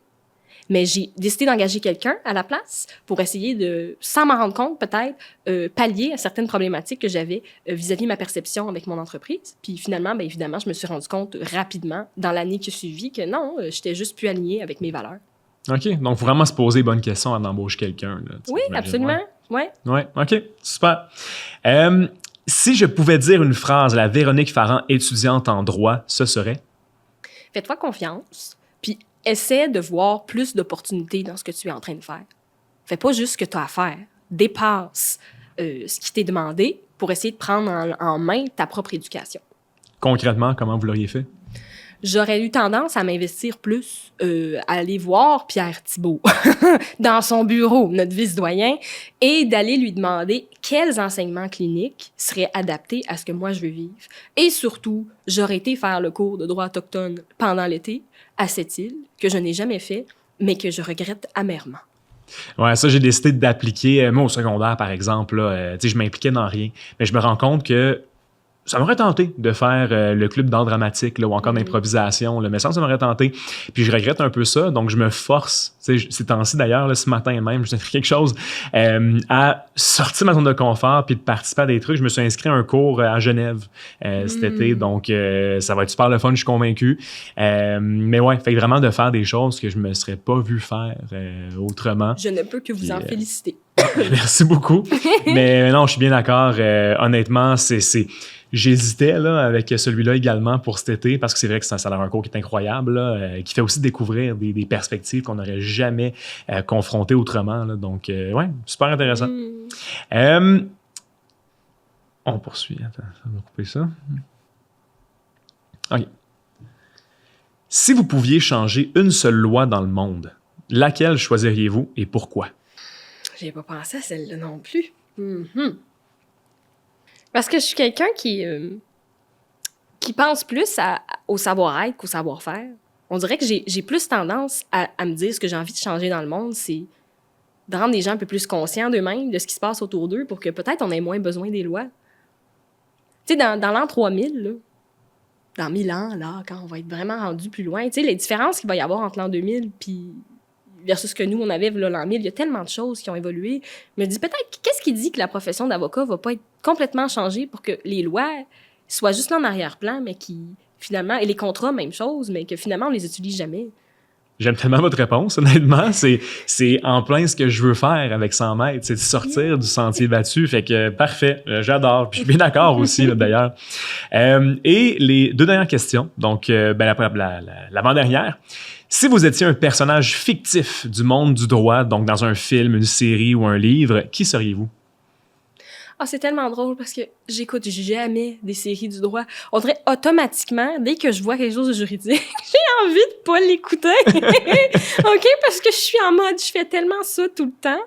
Mais j'ai décidé d'engager quelqu'un à la place pour essayer de, sans m'en rendre compte peut-être, pallier à certaines problématiques que j'avais vis-à-vis de ma perception avec mon entreprise. Puis finalement, bien évidemment, je me suis rendu compte rapidement, dans l'année qui a suivi, que non, j'étais juste plus alignée avec mes valeurs. OK. Donc, il faut vraiment se poser les bonnes questions avant d'embaucher quelqu'un. Là, oui, absolument. Ouais. Ouais, OK. Super. Si je pouvais dire une phrase à la Véronique Farrand, étudiante en droit, ce serait? Fais-toi confiance, puis essaie de voir plus d'opportunités dans ce que tu es en train de faire. Fais pas juste ce que tu as à faire. Dépasse ce qui t'est demandé pour essayer de prendre en main ta propre éducation. Concrètement, comment vous l'auriez fait? J'aurais eu tendance à m'investir plus, à aller voir Pierre Thibault dans son bureau, notre vice-doyen, et d'aller lui demander quels enseignements cliniques seraient adaptés à ce que moi je veux vivre. Et surtout, j'aurais été faire le cours de droit autochtone pendant l'été à cette île, que je n'ai jamais fait, mais que je regrette amèrement. Ouais, ça, j'ai décidé d'appliquer. Moi, au secondaire, par exemple, là, je m'impliquais dans rien. Mais je me rends compte que ça m'aurait tenté de faire le club d'art dramatique là, ou encore d'improvisation. Là, mais ça m'aurait tenté. Puis je regrette un peu ça. Donc, je me force, ces temps-ci d'ailleurs, là, ce matin même, je fait quelque chose, à sortir ma zone de confort puis de participer à des trucs. Je me suis inscrit à un cours à Genève cet été. Donc, ça va être super le fun, je suis convaincu. Mais ouais, fait vraiment de faire des choses que je me serais pas vu faire autrement. Je ne peux que vous en féliciter. Merci beaucoup. Mais non, je suis bien d'accord. Honnêtement, j'hésitais là, avec celui-là également pour cet été parce que c'est vrai que ça a l'air un cours qui est incroyable, là, qui fait aussi découvrir des perspectives qu'on n'aurait jamais confrontées autrement. Là. Donc, ouais, super intéressant. On poursuit. Attends, on va couper ça. OK. Si vous pouviez changer une seule loi dans le monde, laquelle choisiriez-vous et pourquoi? J'ai pas pensé à celle-là non plus. Parce que je suis quelqu'un qui pense plus au savoir-être qu'au savoir-faire. On dirait que j'ai plus tendance à me dire ce que j'ai envie de changer dans le monde, c'est de rendre les gens un peu plus conscients d'eux-mêmes, de ce qui se passe autour d'eux, pour que peut-être on ait moins besoin des lois. Tu sais, dans l'an 3000, là, dans 1000 ans, là, quand on va être vraiment rendu plus loin, tu sais, les différences qu'il va y avoir entre l'an 2000 puis versus ce que nous, on avait là, l'an 1000, il y a tellement de choses qui ont évolué. Je me dis peut-être, qu'est-ce qui dit que la profession d'avocat va pas être complètement changée pour que les lois soient juste là en arrière-plan, mais qui, finalement, et les contrats, même chose, mais que finalement, on les utilise jamais. J'aime tellement votre réponse, honnêtement. C'est en plein ce que je veux faire avec 100 mètres, c'est de sortir du sentier battu. Fait que parfait, j'adore. Puis je suis bien d'accord aussi, là, d'ailleurs. Et les deux dernières questions, donc l'avant-dernière. Si vous étiez un personnage fictif du monde du droit, donc dans un film, une série ou un livre, qui seriez-vous? Ah, c'est tellement drôle parce que j'écoute jamais des séries du droit. On dirait automatiquement, dès que je vois quelque chose de juridique, j'ai envie de pas l'écouter. OK? Parce que je suis en mode, je fais tellement ça tout le temps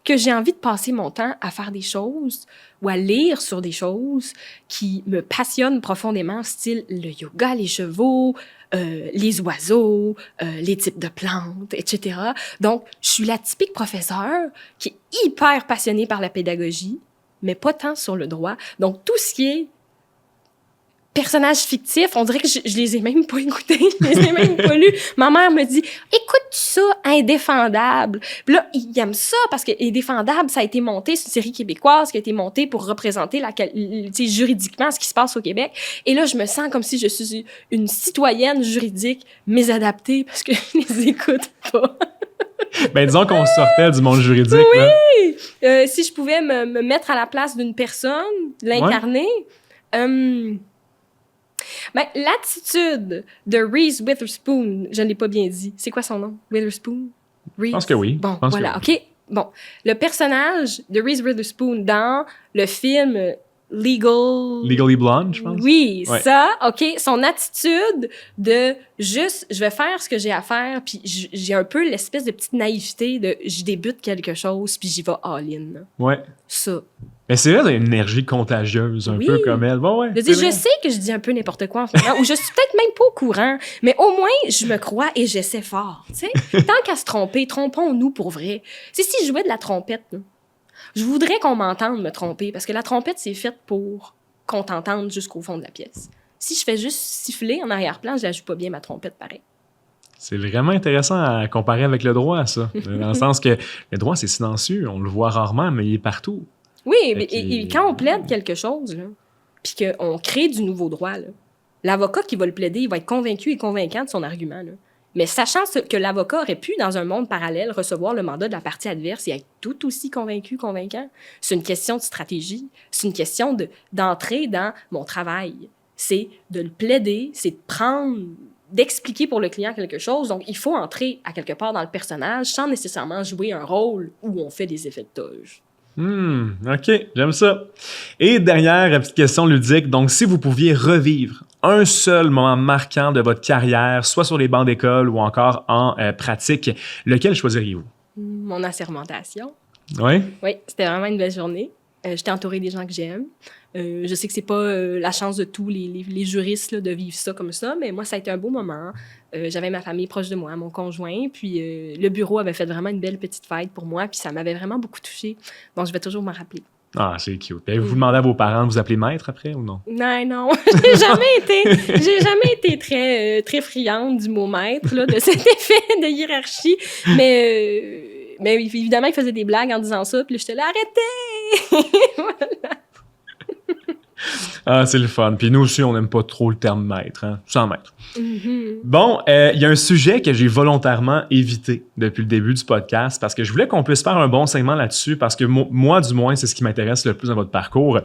que j'ai envie de passer mon temps à faire des choses ou à lire sur des choses qui me passionnent profondément, style le yoga, les chevaux, les oiseaux, les types de plantes, etc. Donc, je suis la typique professeure qui est hyper passionnée par la pédagogie, mais pas tant sur le droit. Donc, tout ce qui est personnages fictifs, on dirait que je les ai même pas écoutés, je les ai même pas lus. Ma mère me dit « Écoute ça, Indéfendable ». Puis là, il aime ça parce que Indéfendable, ça a été monté, c'est une série québécoise qui a été montée pour représenter juridiquement ce qui se passe au Québec. Et là, je me sens comme si je suis une citoyenne juridique mésadaptée parce que je les écoute pas. Ben, disons qu'on sortait du monde juridique. Oui! Si je pouvais me mettre à la place d'une personne, l'incarner, ben, l'attitude de Reese Witherspoon, je ne l'ai pas bien dit. C'est quoi son nom? Witherspoon? Reese? Je pense que oui. Bon, voilà, OK. Bon, le personnage de Reese Witherspoon dans le film Legally Blonde, je pense. Oui, ouais. Ça, OK. Son attitude de juste, je vais faire ce que j'ai à faire, puis j'ai un peu l'espèce de petite naïveté de je débute quelque chose, puis j'y vais all-in. Ouais. Ça. Mais c'est vrai, il y a une énergie contagieuse, un peu comme elle. Bon, ouais, je sais que je dis un peu n'importe quoi en ce moment, ou je suis peut-être même pas au courant, mais au moins, je me crois et j'essaie fort, tu sais. Tant qu'à se tromper, trompons-nous pour vrai. Si je jouais de la trompette, là, Je voudrais qu'on m'entende me tromper, parce que la trompette, c'est faite pour qu'on t'entende jusqu'au fond de la pièce. Si je fais juste siffler en arrière-plan, je la joue pas bien, ma trompette, pareil. C'est vraiment intéressant à comparer avec le droit, ça. Dans le sens que le droit, c'est silencieux. On le voit rarement, mais il est partout. Oui, et quand on plaide quelque chose, là, puis qu'on crée du nouveau droit, là, l'avocat qui va le plaider, il va être convaincu et convaincant de son argument. Là. Mais sachant que l'avocat aurait pu, dans un monde parallèle, recevoir le mandat de la partie adverse et être tout aussi convaincu, convaincant, c'est une question de stratégie. C'est une question d'entrer dans mon travail. C'est de le plaider, c'est d'expliquer pour le client quelque chose. Donc, il faut entrer à quelque part dans le personnage sans nécessairement jouer un rôle où on fait des effets de toge. OK, j'aime ça. Et dernière petite question ludique. Donc, si vous pouviez revivre un seul moment marquant de votre carrière, soit sur les bancs d'école ou encore en pratique, lequel choisiriez-vous? Mon assermentation. Oui? Oui, c'était vraiment une belle journée. J'étais entourée des gens que j'aime. Je sais que c'est pas la chance de tous les juristes là, de vivre ça comme ça, mais moi, ça a été un beau moment. J'avais ma famille proche de moi, mon conjoint, puis le bureau avait fait vraiment une belle petite fête pour moi, puis ça m'avait vraiment beaucoup touchée. Donc, je vais toujours m'en rappeler. Ah, c'est cute. Avez-vous demandé à vos parents de vous appeler maître après ou non? Non. J'ai jamais été très, très friande du mot maître, là, de cet effet de hiérarchie, mais évidemment, ils faisaient des blagues en disant ça, puis là, j'étais là, arrêtez! Voilà. Ah, c'est le fun. Puis nous aussi, on n'aime pas trop le terme maître, hein? Sans maître. Mm-hmm. Bon, il y a un sujet que j'ai volontairement évité depuis le début du podcast parce que je voulais qu'on puisse faire un bon segment là-dessus parce que moi, du moins, c'est ce qui m'intéresse le plus dans votre parcours.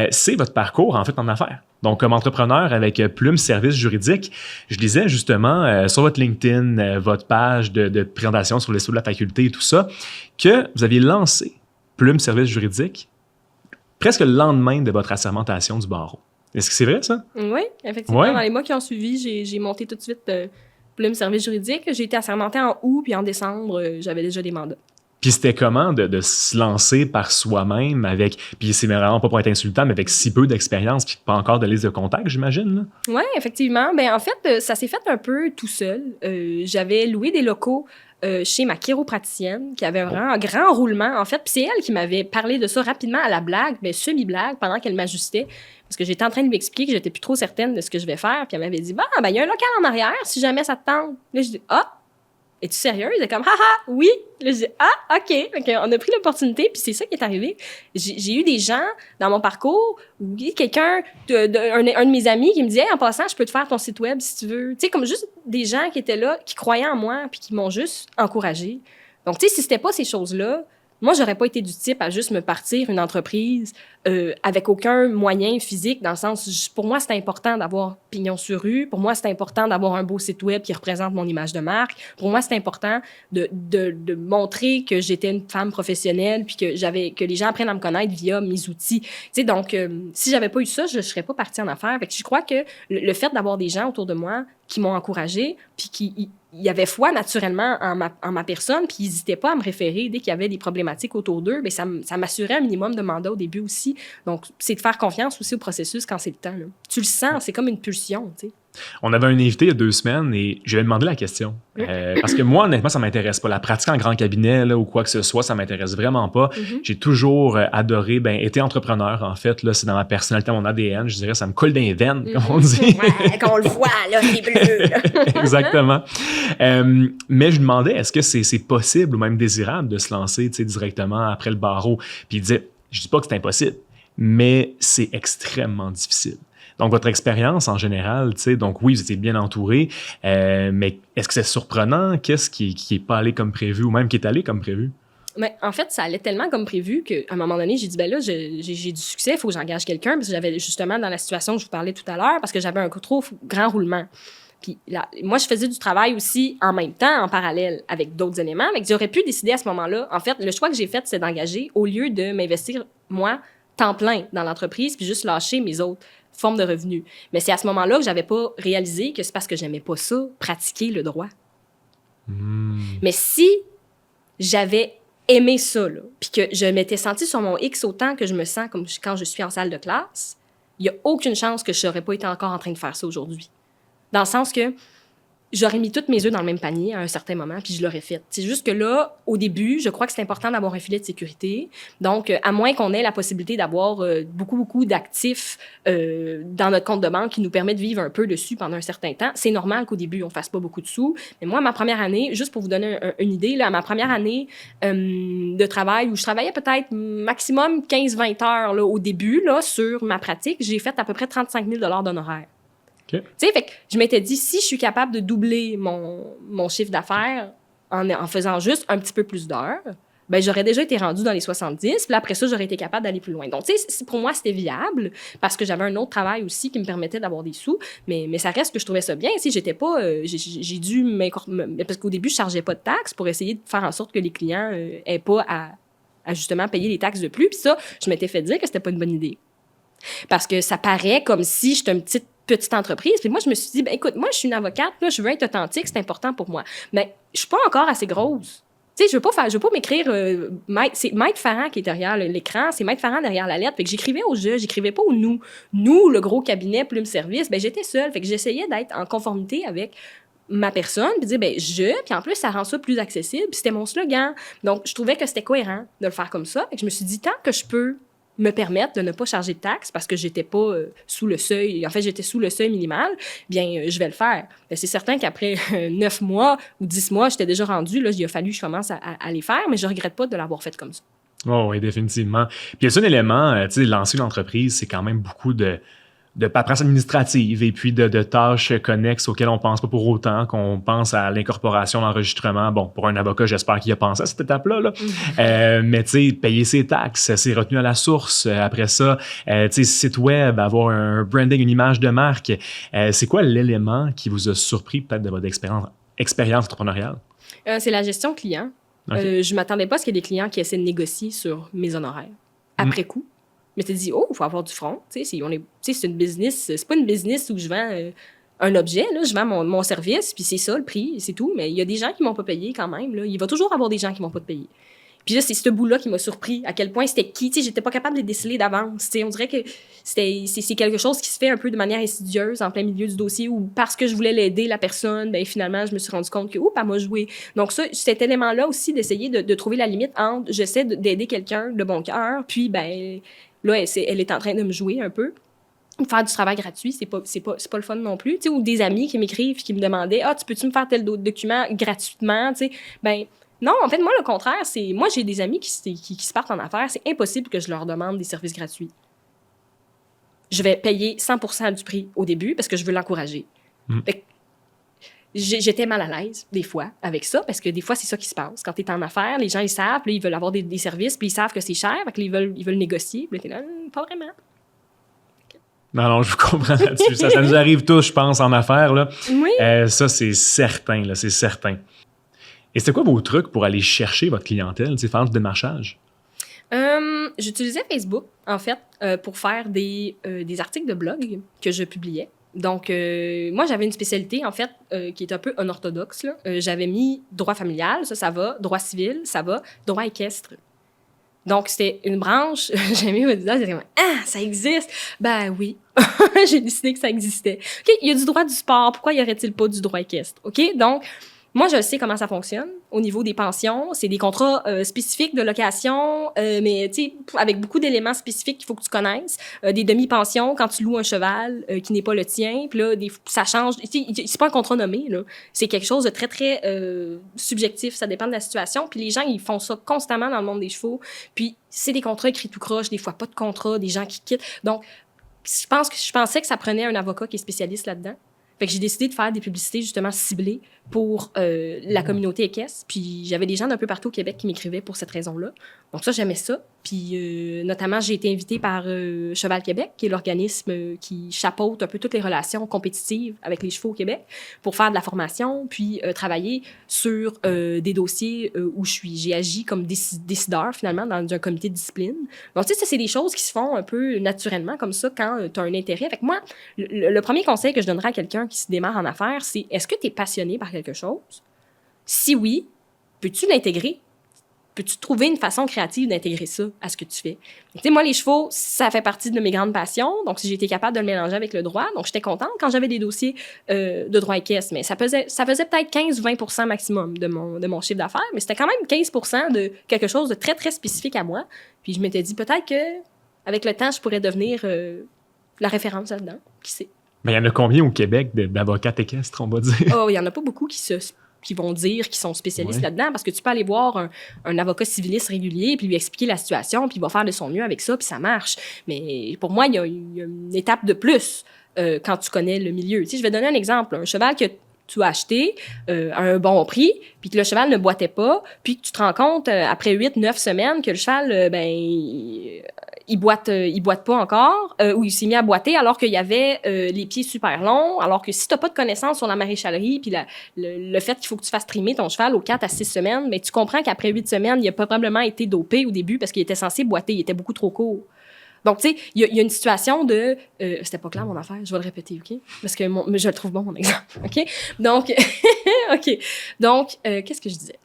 C'est votre parcours, en fait, en affaires. Donc, comme entrepreneur avec Plume Services Juridiques, je lisais justement sur votre LinkedIn, votre page de présentation sur l'histoire de la faculté et tout ça, que vous aviez lancé Plume Services Juridiques presque le lendemain de votre assermentation du barreau. Est-ce que c'est vrai, ça? Oui, effectivement. Ouais. Dans les mois qui ont suivi, j'ai monté tout de suite Plume Service Juridique. J'ai été assermentée en août, puis en décembre, j'avais déjà des mandats. Puis c'était comment de se lancer par soi-même avec, puis c'est vraiment pas pour être insultant, mais avec si peu d'expérience puis pas encore de liste de contacts, j'imagine, là? Oui, effectivement. Ben, en fait, ça s'est fait un peu tout seul. J'avais loué des locaux chez ma chiropraticienne, qui avait vraiment un grand roulement, en fait. Puis c'est elle qui m'avait parlé de ça rapidement à la blague, mais semi-blague, pendant qu'elle m'ajustait. Parce que j'étais en train de lui expliquer que j'étais plus trop certaine de ce que je vais faire. Puis elle m'avait dit, ben, il y a un local en arrière, si jamais ça te tente. Là, je dis, ah! Es-tu sérieuse? Elle est comme, haha, oui. Là, je dis, ah, OK. Donc, on a pris l'opportunité, puis c'est ça qui est arrivé. J'ai eu des gens dans mon parcours, oui, quelqu'un, un de mes amis qui me disait, hey, en passant, je peux te faire ton site web si tu veux. Tu sais, comme juste des gens qui étaient là, qui croyaient en moi, puis qui m'ont juste encouragée. Donc, tu sais, si c'était pas ces choses-là, moi, j'aurais pas été du type à juste me partir une entreprise avec aucun moyen physique, dans le sens, pour moi, c'est important d'avoir pignon sur rue. Pour moi, c'est important d'avoir un beau site web qui représente mon image de marque. Pour moi, c'est important de montrer que j'étais une femme professionnelle puis que les gens apprennent à me connaître via mes outils. Tu sais, donc, si j'avais pas eu ça, je serais pas partie en affaires. Fait que je crois que le fait d'avoir des gens autour de moi qui m'ont encouragée puis qui il y avait foi naturellement en ma personne, puis ils n'hésitaient pas à me référer dès qu'il y avait des problématiques autour d'eux. Mais ça m'assurait un minimum de mandat au début aussi. Donc, c'est de faire confiance aussi au processus quand c'est le temps. Là. Tu le sens, c'est comme une pulsion, tu sais. On avait un invité il y a 2 semaines et je lui ai demandé la question. Parce que moi, honnêtement, ça m'intéresse pas. La pratique en grand cabinet là, ou quoi que ce soit, ça m'intéresse vraiment pas. Mm-hmm. J'ai toujours adoré, été entrepreneur, en fait. Là, c'est dans ma personnalité, mon ADN. Je dirais, ça me colle dans les veines, comme on dit. Ouais, quand on le voit, là, il est bleu. Là. Exactement. Mais je lui demandais, est-ce que c'est possible ou même désirable de se lancer directement après le barreau? Puis il disait, je dis pas que c'est impossible, mais c'est extrêmement difficile. Donc, votre expérience en général, donc oui, vous étiez bien entouré, mais est-ce que c'est surprenant? Qu'est-ce qui est pas allé comme prévu ou même qui est allé comme prévu? Mais en fait, ça allait tellement comme prévu qu'à un moment donné, j'ai dit, là, j'ai du succès, il faut que j'engage quelqu'un, parce que j'avais justement dans la situation que je vous parlais tout à l'heure, parce que j'avais un trop grand roulement. Puis là, moi, je faisais du travail aussi en même temps, en parallèle, avec d'autres éléments, mais j'aurais pu décider à ce moment-là. En fait, le choix que j'ai fait, c'est d'engager, au lieu de m'investir, moi, temps plein dans l'entreprise, puis juste lâcher mes autres forme de revenus. Mais c'est à ce moment-là que j'avais pas réalisé que c'est parce que j'aimais pas ça, pratiquer le droit. Mais si j'avais aimé ça, là, puis que je m'étais sentie sur mon X autant que je me sens comme quand je suis en salle de classe, il y a aucune chance que je n'aurais pas été encore en train de faire ça aujourd'hui. Dans le sens que j'aurais mis toutes mes œufs dans le même panier à un certain moment, puis je l'aurais fait. C'est juste que là, au début, je crois que c'est important d'avoir un filet de sécurité. Donc, à moins qu'on ait la possibilité d'avoir beaucoup d'actifs dans notre compte de banque qui nous permet de vivre un peu dessus pendant un certain temps, c'est normal qu'au début, on fasse pas beaucoup de sous. Mais moi, ma première année, juste pour vous donner une idée, là, ma première année de travail, où je travaillais peut-être maximum 15-20 heures là, au début là, sur ma pratique, j'ai fait à peu près 35 000 $ d'honoraires. Okay. Tu sais, fait que je m'étais dit, si je suis capable de doubler mon chiffre d'affaires en faisant juste un petit peu plus d'heures, ben j'aurais déjà été rendue dans les 70, puis après ça, j'aurais été capable d'aller plus loin. Donc, tu sais, pour moi, c'était viable, parce que j'avais un autre travail aussi qui me permettait d'avoir des sous, mais ça reste que je trouvais ça bien. Tu sais, j'étais pas... j'ai dû parce qu'au début, je chargeais pas de taxes pour essayer de faire en sorte que les clients aient pas à justement payer les taxes de plus, puis ça, je m'étais fait dire que c'était pas une bonne idée. Parce que ça paraît comme si j'étais une petite entreprise. Puis moi, je me suis dit, ben écoute, moi, je suis une avocate, là, je veux être authentique, c'est important pour moi. Mais je suis pas encore assez grosse. Tu sais, je veux pas m'écrire c'est Maître Farran qui est derrière l'écran, c'est Maître Farran derrière la lettre. Fait que j'écrivais au je, j'écrivais pas au nous. Nous, le gros cabinet Plume Service, ben j'étais seule. Fait que j'essayais d'être en conformité avec ma personne, puis dire, ben puis en plus, ça rend ça plus accessible, puis c'était mon slogan. Donc, je trouvais que c'était cohérent de le faire comme ça. Fait que je me suis dit, tant que je peux me permettre de ne pas charger de taxes parce que j'étais pas sous le seuil, en fait, j'étais sous le seuil minimal, bien, je vais le faire. Ben, c'est certain qu'après 9 mois ou 10 mois, j'étais déjà rendue, là, il a fallu que je commence à les faire, mais je regrette pas de l'avoir fait comme ça. Oh, oui, définitivement. Puis il y a un élément, tu sais, lancer une entreprise, c'est quand même beaucoup de paperasse administrative et puis de tâches connexes auxquelles on pense pas pour autant, qu'on pense à l'incorporation, l'enregistrement. Bon, pour un avocat, j'espère qu'il a pensé à cette étape-là. Là. Mais tu sais, payer ses taxes, c'est retenu à la source. Après ça, tu sais, site web, avoir un branding, une image de marque. C'est quoi l'élément qui vous a surpris peut-être de votre expérience entrepreneuriale? C'est la gestion client. Okay. Je m'attendais pas à ce qu'il y ait des clients qui essaient de négocier sur mes honoraires. Après coup, je m'étais dit, il faut avoir du front. C'est une business. C'est pas une business où je vends un objet. Là, je vends mon service, puis c'est ça le prix, c'est tout. Mais il y a des gens qui m'ont pas payé quand même. Là. Il va toujours avoir des gens qui m'ont pas payé. Puis là, c'est ce bout-là qui m'a surpris. À quel point c'était qui. Tu sais, j'étais pas capable de les déceler d'avance. Tu sais, on dirait que c'est quelque chose qui se fait un peu de manière insidieuse en plein milieu du dossier ou parce que je voulais l'aider, la personne, ben finalement, je me suis rendu compte que, elle m'a joué. Donc ça, cet élément-là aussi, d'essayer de trouver la limite entre j'essaie d'aider quelqu'un de bon cœur, puis ben là, elle est en train de me jouer un peu. Faire du travail gratuit, c'est pas le fun non plus. Tu sais, ou des amis qui m'écrivent et qui me demandaient, tu peux-tu me faire tel document gratuitement? Tu sais, ben non, en fait, moi, le contraire, c'est... Moi, j'ai des amis qui se partent en affaires. C'est impossible que je leur demande des services gratuits. Je vais payer 100% du prix au début parce que je veux l'encourager. Fait que j'étais mal à l'aise, des fois, avec ça, parce que des fois, c'est ça qui se passe. Quand tu es en affaires, les gens, ils savent, puis ils veulent avoir des services, puis ils savent que c'est cher, fait qu'ils veulent négocier. Puis là, pas vraiment. Non, je vous comprends là-dessus. Ça nous arrive tous, je pense, en affaires. Là. Oui. Ça, c'est certain, là, c'est certain. Et c'était quoi vos trucs pour aller chercher votre clientèle, faire du démarchage? J'utilisais Facebook, en fait, pour faire des articles de blog que je publiais. Donc, moi, j'avais une spécialité, en fait, qui est un peu unorthodoxe. Là. J'avais mis droit familial, ça va, droit civil, ça va, droit équestre. Donc, c'était une branche, j'ai mis au disant, c'était comme, ça existe! Ben oui, j'ai décidé que ça existait. OK, il y a du droit du sport, pourquoi y aurait-il pas du droit équestre? OK, donc, moi, je sais comment ça fonctionne au niveau des pensions. C'est des contrats spécifiques de location, mais tu sais, avec beaucoup d'éléments spécifiques qu'il faut que tu connaisses. Des demi-pensions quand tu loues un cheval qui n'est pas le tien. Puis là, ça change. C'est pas un contrat nommé, là. C'est quelque chose de très, très subjectif. Ça dépend de la situation. Puis les gens, ils font ça constamment dans le monde des chevaux. Puis c'est des contrats écrits tout croche, des fois pas de contrat, des gens qui quittent. Donc, je pensais que ça prenait un avocat qui est spécialiste là-dedans. Fait que j'ai décidé de faire des publicités justement ciblées pour la communauté équestre. Puis j'avais des gens d'un peu partout au Québec qui m'écrivaient pour cette raison-là. Donc ça, j'aimais ça. Puis notamment, j'ai été invitée par Cheval Québec, qui est l'organisme qui chapeaute un peu toutes les relations compétitives avec les chevaux au Québec, pour faire de la formation, puis travailler sur des dossiers où j'ai agi comme décideur, finalement, dans un comité de discipline. Donc, tu sais, ça, c'est des choses qui se font un peu naturellement, comme ça, quand tu as un intérêt. Fait que moi, le premier conseil que je donnerais à quelqu'un qui se démarre en affaires, c'est est-ce que tu es passionné par quelque chose? Si oui, peux-tu l'intégrer? peux-tu trouver une façon créative d'intégrer ça à ce que tu fais? Tu sais, moi, les chevaux, ça fait partie de mes grandes passions. Donc, j'ai été capable de le mélanger avec le droit. Donc, j'étais contente quand j'avais des dossiers de droit équestre. Mais ça faisait peut-être 15-20 % maximum de mon chiffre d'affaires. Mais c'était quand même 15 % de quelque chose de très, très spécifique à moi. Puis, je m'étais dit peut-être qu'avec le temps, je pourrais devenir la référence là-dedans. Qui sait? Mais il y en a combien au Québec d'avocats équestres, on va dire? Oh, il y en a pas beaucoup qui vont dire qu'ils sont spécialistes là-dedans, parce que tu peux aller voir un avocat civiliste régulier, puis lui expliquer la situation, puis il va faire de son mieux avec ça, puis ça marche. Mais pour moi, il y a une étape de plus quand tu connais le milieu. Tu sais, je vais donner un exemple. Un cheval que tu as acheté à un bon prix, puis que le cheval ne boitait pas, puis que tu te rends compte, après 8-9 semaines, que le cheval, il boite pas encore, ou il s'est mis à boiter alors qu'il y avait les pieds super longs, alors que si t'as pas de connaissances sur la maréchalerie, puis le fait qu'il faut que tu fasses trimer ton cheval aux 4 à 6 semaines, mais tu comprends qu'après 8 semaines, il a probablement été dopé au début parce qu'il était censé boiter, il était beaucoup trop court. Donc, tu sais, il y a une situation de... c'était pas clair, mon affaire, je vais le répéter, OK? Parce que je le trouve bon, mon exemple, OK? Donc, OK. Donc, qu'est-ce que je disais?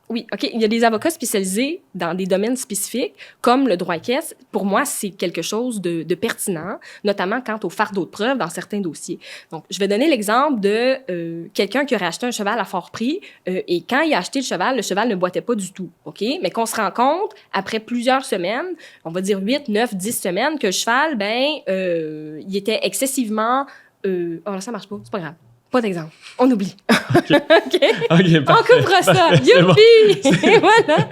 Oui, OK. Il y a des avocats spécialisés dans des domaines spécifiques, comme le droit équestre. Pour moi, c'est quelque chose de pertinent, notamment quant au fardeau de preuve dans certains dossiers. Donc, je vais donner l'exemple de quelqu'un qui aurait acheté un cheval à fort prix et quand il a acheté le cheval ne boitait pas du tout, OK? Mais qu'on se rend compte, après plusieurs semaines, on va dire 8, 9, 10 semaines, que le cheval, il était excessivement... oh là, ça marche pas, c'est pas grave. Pas d'exemple. On oublie. OK? Okay, on coupera ça. Youpi! Bon. Voilà.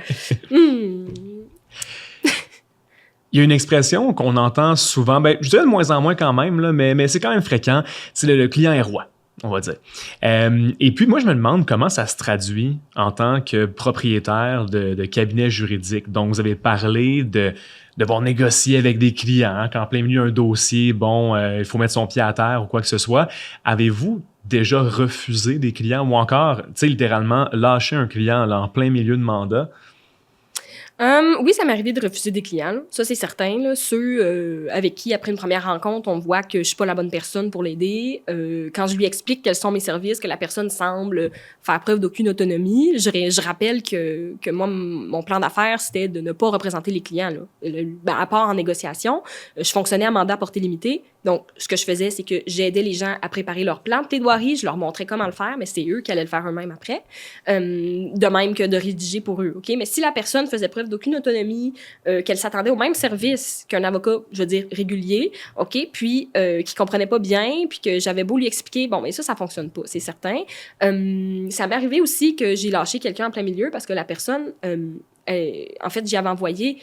Il y a une expression qu'on entend souvent, je dirais de moins en moins quand même, là, mais c'est quand même fréquent, c'est le client est roi, on va dire. Et puis, moi, je me demande comment ça se traduit en tant que propriétaire de cabinet juridique. Donc, vous avez parlé de devoir négocier avec des clients, hein, qu'en plein milieu d'un dossier, il faut mettre son pied à terre ou quoi que ce soit. Avez-vous déjà refusé des clients ou encore, tu sais, littéralement, lâcher un client là, en plein milieu de mandat? Oui, ça m'est arrivé de refuser des clients. Là. Ça, c'est certain. Là. Ceux avec qui, après une première rencontre, on voit que je suis pas la bonne personne pour l'aider. Quand je lui explique quels sont mes services, que la personne semble faire preuve d'aucune autonomie, je rappelle que moi, mon plan d'affaires, c'était de ne pas représenter les clients. Là. À part en négociation, je fonctionnais à mandat à portée limitée. Donc, ce que je faisais, c'est que j'aidais les gens à préparer leur plan de plaidoirie. Je leur montrais comment le faire, mais c'est eux qui allaient le faire eux-mêmes après. De même que de rédiger pour eux. OK? Mais si la personne faisait preuve d'aucune autonomie, qu'elle s'attendait au même service qu'un avocat, je veux dire, régulier, OK? Puis, qui comprenait pas bien, puis que j'avais beau lui expliquer, mais ça fonctionne pas, c'est certain. Ça m'est arrivé aussi que j'ai lâché quelqu'un en plein milieu parce que la personne, en fait, j'avais envoyé,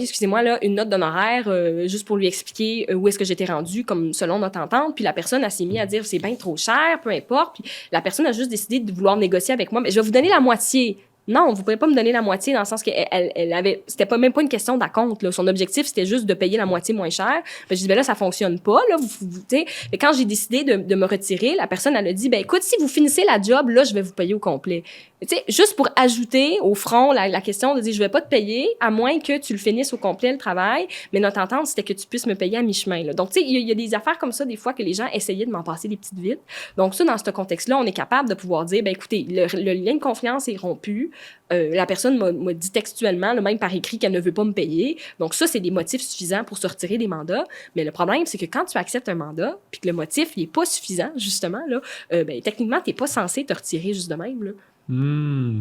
excusez-moi, là, une note d'honoraire juste pour lui expliquer où est-ce que j'étais rendue, comme selon notre entente. Puis la personne, elle s'est mise à dire, c'est bien trop cher, peu importe. Puis la personne a juste décidé de vouloir négocier avec moi. Mais je vais vous donner la moitié. Non, vous pouvez pas me donner la moitié dans le sens qu'elle avait... C'était même pas une question d'acompte, là. Son objectif, c'était juste de payer la moitié moins cher. Je dis, là, ça fonctionne pas, là. Tu sais. Mais quand j'ai décidé de me retirer, la personne, elle a dit, écoute, si vous finissez la job, là, je vais vous payer au complet. Tu sais, juste pour ajouter au front la question de dire, je vais pas te payer, à moins que tu le finisses au complet, le travail. Mais notre entente, c'était que tu puisses me payer à mi-chemin, là. Donc, tu sais, il y a des affaires comme ça, des fois, que les gens essayaient de m'en passer des petites vites. Donc, ça, dans ce contexte-là, on est capable de pouvoir dire, écoutez, le lien de confiance est rompu. La personne m'a dit textuellement, même par écrit, qu'elle ne veut pas me payer. Donc ça, c'est des motifs suffisants pour se retirer des mandats. Mais le problème, c'est que quand tu acceptes un mandat, puis que le motif n'est pas suffisant, justement, là, techniquement, tu n'es pas censé te retirer juste de même. Là.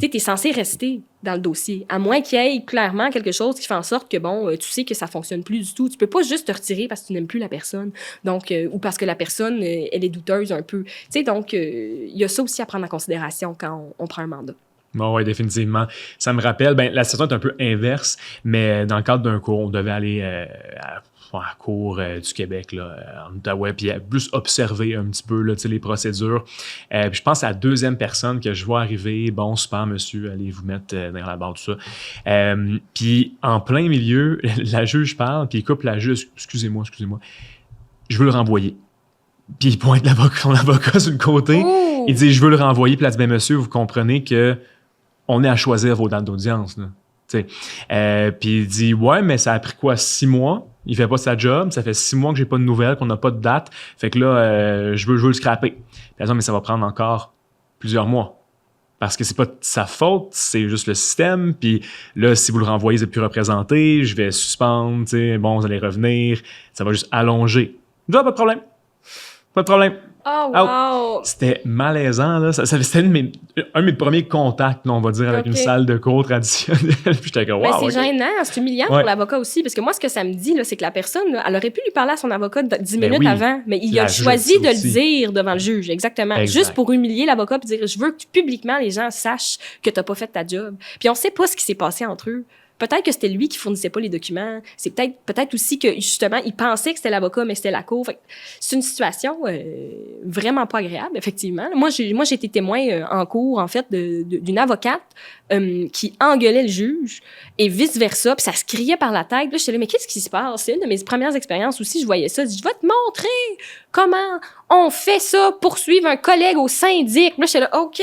Tu es censé rester dans le dossier, à moins qu'il y ait clairement quelque chose qui fait en sorte que, tu sais que ça fonctionne plus du tout. Tu peux pas juste te retirer parce que tu n'aimes plus la personne, donc ou parce que la personne, elle est douteuse un peu. Tu sais, donc, il y a ça aussi à prendre en considération quand on prend un mandat. Bon, oui, définitivement. Ça me rappelle, la situation est un peu inverse, mais dans le cadre d'un cours, on devait aller à la cour du Québec, là, en Outaouais, puis plus observer un petit peu là, les procédures. Puis je pense à la deuxième personne que je vois arriver. Bon, super, monsieur, allez vous mettre dans la barre, tout ça. Puis en plein milieu, la juge parle, puis il coupe la juge. Excusez-moi, je veux le renvoyer. Puis il pointe son avocat sur le côté. Ouh! Il dit, je veux le renvoyer. Puis là, il dit, monsieur, vous comprenez que on est à choisir vos dates d'audience. Puis il dit, ouais, mais ça a pris quoi, 6 mois? Il fait pas sa job. Ça fait 6 mois que j'ai pas de nouvelles, qu'on n'a pas de date. Fait que là, je veux le scraper. Puis elle dit, mais ça va prendre encore plusieurs mois. parce que c'est pas de sa faute, c'est juste le système. Puis là, si vous le renvoyez, vous n'êtes plus représenté, je vais suspendre, tu sais, bon, vous allez revenir, ça va juste allonger. Pas de problème. Pas de problème. Oh, wow! C'était malaisant, là. C'était un de mes premiers contacts, là, on va dire, avec une salle de cours traditionnelle. Puis j'étais comme, wow! C'est gênant, c'est humiliant pour l'avocat aussi, parce que moi, ce que ça me dit, là, c'est que la personne, là, elle aurait pu lui parler à son avocat 10 minutes avant, mais il a choisi de le dire devant le juge, exactement. Juste pour humilier l'avocat et dire, je veux que publiquement les gens sachent que t'as pas fait ta job. Puis on sait pas ce qui s'est passé entre eux. Peut-être que c'était lui qui fournissait pas les documents. C'est peut-être aussi que, justement, il pensait que c'était l'avocat, mais c'était la cour. Fait que c'est une situation vraiment pas agréable, effectivement. Moi, j'ai été témoin en cours, en fait, d'une avocate qui engueulait le juge et vice-versa. Puis ça se criait par la tête. Là, j'étais là, mais qu'est-ce qui se passe? C'est une de mes premières expériences aussi. Je voyais ça. Je dis, je vais te montrer comment on fait ça, poursuivre un collègue au syndic. Là, j'étais là, OK.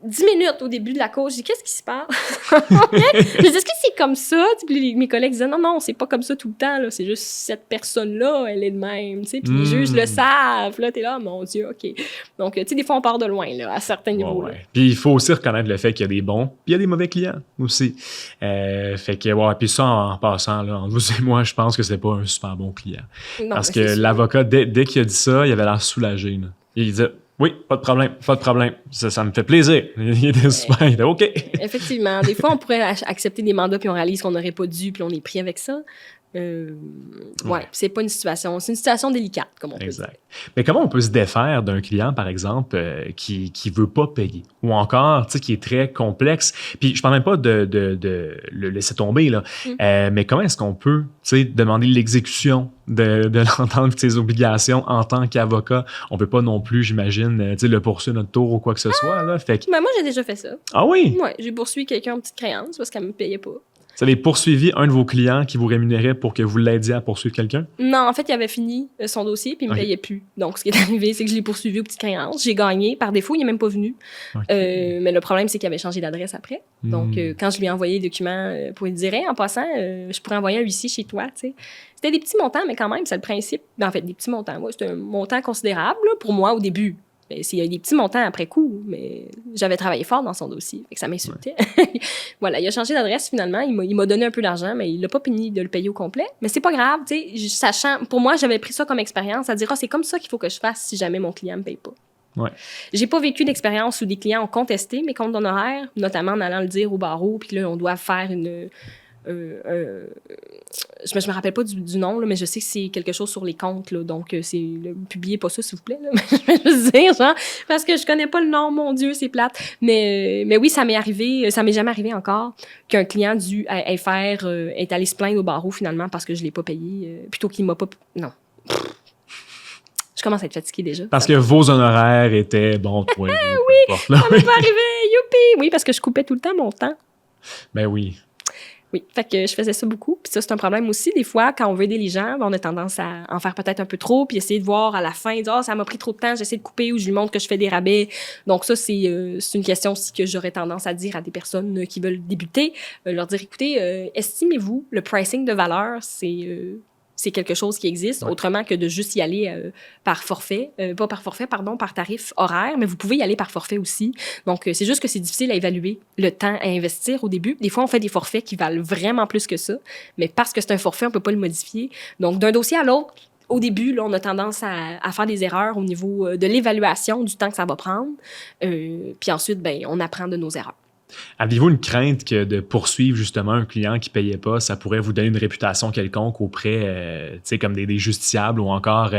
10 minutes au début de la cause, je dis, qu'est-ce qui se passe? Je dis, est-ce que c'est comme ça? Puis mes collègues disaient, non, c'est pas comme ça tout le temps, là. C'est juste cette personne-là, elle est de même, tu sais. Puis les juges le savent, là, t'es là, mon Dieu, OK. Donc, tu sais, des fois, on part de loin, là, à certains niveaux. Ouais. Puis il faut aussi reconnaître le fait qu'il y a des bons, puis il y a des mauvais clients aussi. Fait que, ouais, puis ça, en passant, là, entre vous et moi, je pense que c'est pas un super bon client. Non, parce que l'avocat, dès qu'il a dit ça, il avait l'air soulagé, là. Il disait, oui, pas de problème. Ça me fait plaisir. Il était super, il était OK. Effectivement. Des fois, on pourrait accepter des mandats puis on réalise qu'on n'aurait pas dû puis on est pris avec ça. C'est pas une situation... C'est une situation délicate, comme on peut dire. Mais comment on peut se défaire d'un client, par exemple, qui veut pas payer? Ou encore, tu sais, qui est très complexe. Puis je parle même pas de le laisser tomber, là. Mais comment est-ce qu'on peut, tu sais, demander l'exécution de l'entente de ses obligations en tant qu'avocat? On peut pas non plus, j'imagine, tu sais, le poursuivre notre tour ou quoi que ce soit, là. Fait que... Ben, moi, j'ai déjà fait ça. Ah oui? Ouais, j'ai poursuivi quelqu'un en petite créance parce qu'elle me payait pas. Vous avez poursuivi un de vos clients qui vous rémunérait pour que vous l'aidiez à poursuivre quelqu'un? Non, en fait, il avait fini son dossier puis il me payait plus. Donc, ce qui est arrivé, c'est que je l'ai poursuivi aux petites créances. J'ai gagné. Par défaut, il n'est même pas venu. Mais le problème, c'est qu'il avait changé d'adresse après. Donc, quand je lui ai envoyé les documents pour lui dire, hey, en passant, je pourrais envoyer un huissier chez toi, tu sais. C'était des petits montants, mais quand même, c'est le principe. En fait, des petits montants. Ouais, c'était un montant considérable là, pour moi au début. Ben, il y a des petits montants après coup, mais j'avais travaillé fort dans son dossier, fait que ça m'insultait. Voilà, il a changé d'adresse finalement, il m'a donné un peu d'argent, mais il n'a pas fini de le payer au complet. Mais c'est pas grave, tu sais, sachant, pour moi, j'avais pris ça comme expérience, à dire, c'est comme ça qu'il faut que je fasse si jamais mon client me paye pas. Ouais. J'ai pas vécu d'expérience où des clients ont contesté mes comptes d'honoraires, notamment en allant le dire au barreau, puis là, on doit faire une... je me rappelle pas du nom, là, mais je sais que c'est quelque chose sur les comptes, là, donc publiez pas ça, s'il vous plaît. Là. Je vais juste dire, genre, parce que je connais pas le nom, mon Dieu, c'est plate. Mais oui, ça m'est arrivé, ça m'est jamais arrivé encore, qu'un client du FR est allé se plaindre au barreau, finalement, parce que je l'ai pas payé, plutôt qu'il m'a pas... Non. Je commence à être fatiguée déjà. Parce que vos honoraires étaient, bon, toi, oui, ça m'est pas arrivé, youpi! Oui, parce que je coupais tout le temps mon temps. Ben oui. Oui, fait que je faisais ça beaucoup. Puis ça, c'est un problème aussi. Des fois, quand on veut aider les gens, on a tendance à en faire peut-être un peu trop, puis essayer de voir à la fin, dire, ça m'a pris trop de temps, j'essaie de couper ou je lui montre que je fais des rabais. Donc ça, c'est une question aussi que j'aurais tendance à dire à des personnes qui veulent débuter. Leur dire, écoutez, estimez-vous, le pricing de valeur, c'est quelque chose qui existe, autrement que de juste y aller par forfait, par tarif horaire, mais vous pouvez y aller par forfait aussi. Donc, c'est juste que c'est difficile à évaluer le temps à investir au début. Des fois, on fait des forfaits qui valent vraiment plus que ça, mais parce que c'est un forfait, on peut pas le modifier. Donc, d'un dossier à l'autre, au début, là, on a tendance à faire des erreurs au niveau de l'évaluation du temps que ça va prendre. Puis ensuite, on apprend de nos erreurs. Aviez-vous une crainte que de poursuivre justement un client qui ne payait pas, ça pourrait vous donner une réputation quelconque auprès, tu sais, comme des justiciables ou encore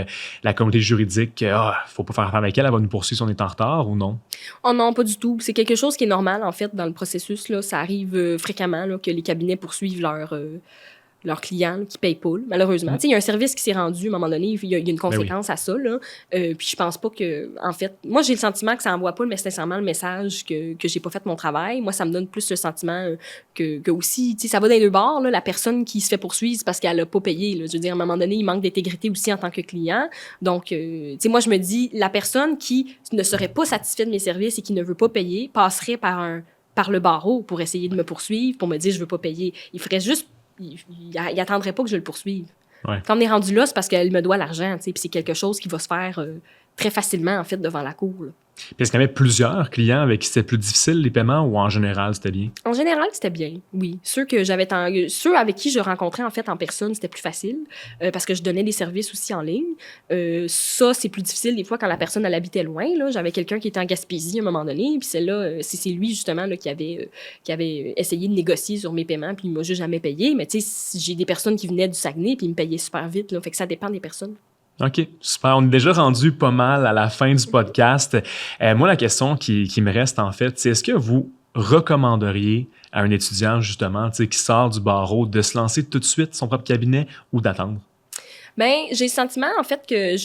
la communauté juridique, faut pas faire affaire avec elle va nous poursuivre si on est en retard ou non? Oh non, pas du tout. C'est quelque chose qui est normal, en fait, dans le processus. Là. Ça arrive fréquemment là, que les cabinets poursuivent leurs clients qui ne payent pas, malheureusement. Il y a un service qui s'est rendu, à un moment donné, il y a une conséquence à ça. Là. Puis je pense pas que... En fait, moi, j'ai le sentiment que ça envoie pas nécessairement le message que j'ai pas fait mon travail. Moi, ça me donne plus le sentiment que aussi... Ça va dans les deux bords. Là, la personne qui se fait poursuivre, c'est parce qu'elle a pas payé. Là. Je veux dire, à un moment donné, il manque d'intégrité aussi en tant que client. Donc, moi, je me dis, la personne qui ne serait pas satisfaite de mes services et qui ne veut pas payer passerait par le barreau pour essayer de me poursuivre, pour me dire, je veux pas payer. Il ferait juste il attendrait pas que je le poursuive. Ouais. Quand on est rendu là, c'est parce qu'elle me doit l'argent, puis c'est quelque chose qui va se faire très facilement, en fait, devant la cour. Là. Puis est-ce qu'il y avait plusieurs clients avec qui c'était plus difficile les paiements ou en général c'était bien? En général, c'était bien, oui. Ceux avec qui je rencontrais en fait en personne, c'était plus facile parce que je donnais des services aussi en ligne. Ça, c'est plus difficile des fois quand la personne elle habitait loin. Là. J'avais quelqu'un qui était en Gaspésie à un moment donné, puis c'est lui justement là, qui avait essayé de négocier sur mes paiements, puis il m'a juste jamais payé. Mais tu sais, j'ai des personnes qui venaient du Saguenay, puis ils me payaient super vite. Là, fait que ça dépend des personnes. OK, super. On est déjà rendu pas mal à la fin du podcast. Moi, la question qui me reste, en fait, c'est est-ce que vous recommanderiez à un étudiant, justement, qui sort du barreau, de se lancer tout de suite son propre cabinet ou d'attendre? Bien, j'ai le sentiment, en fait, que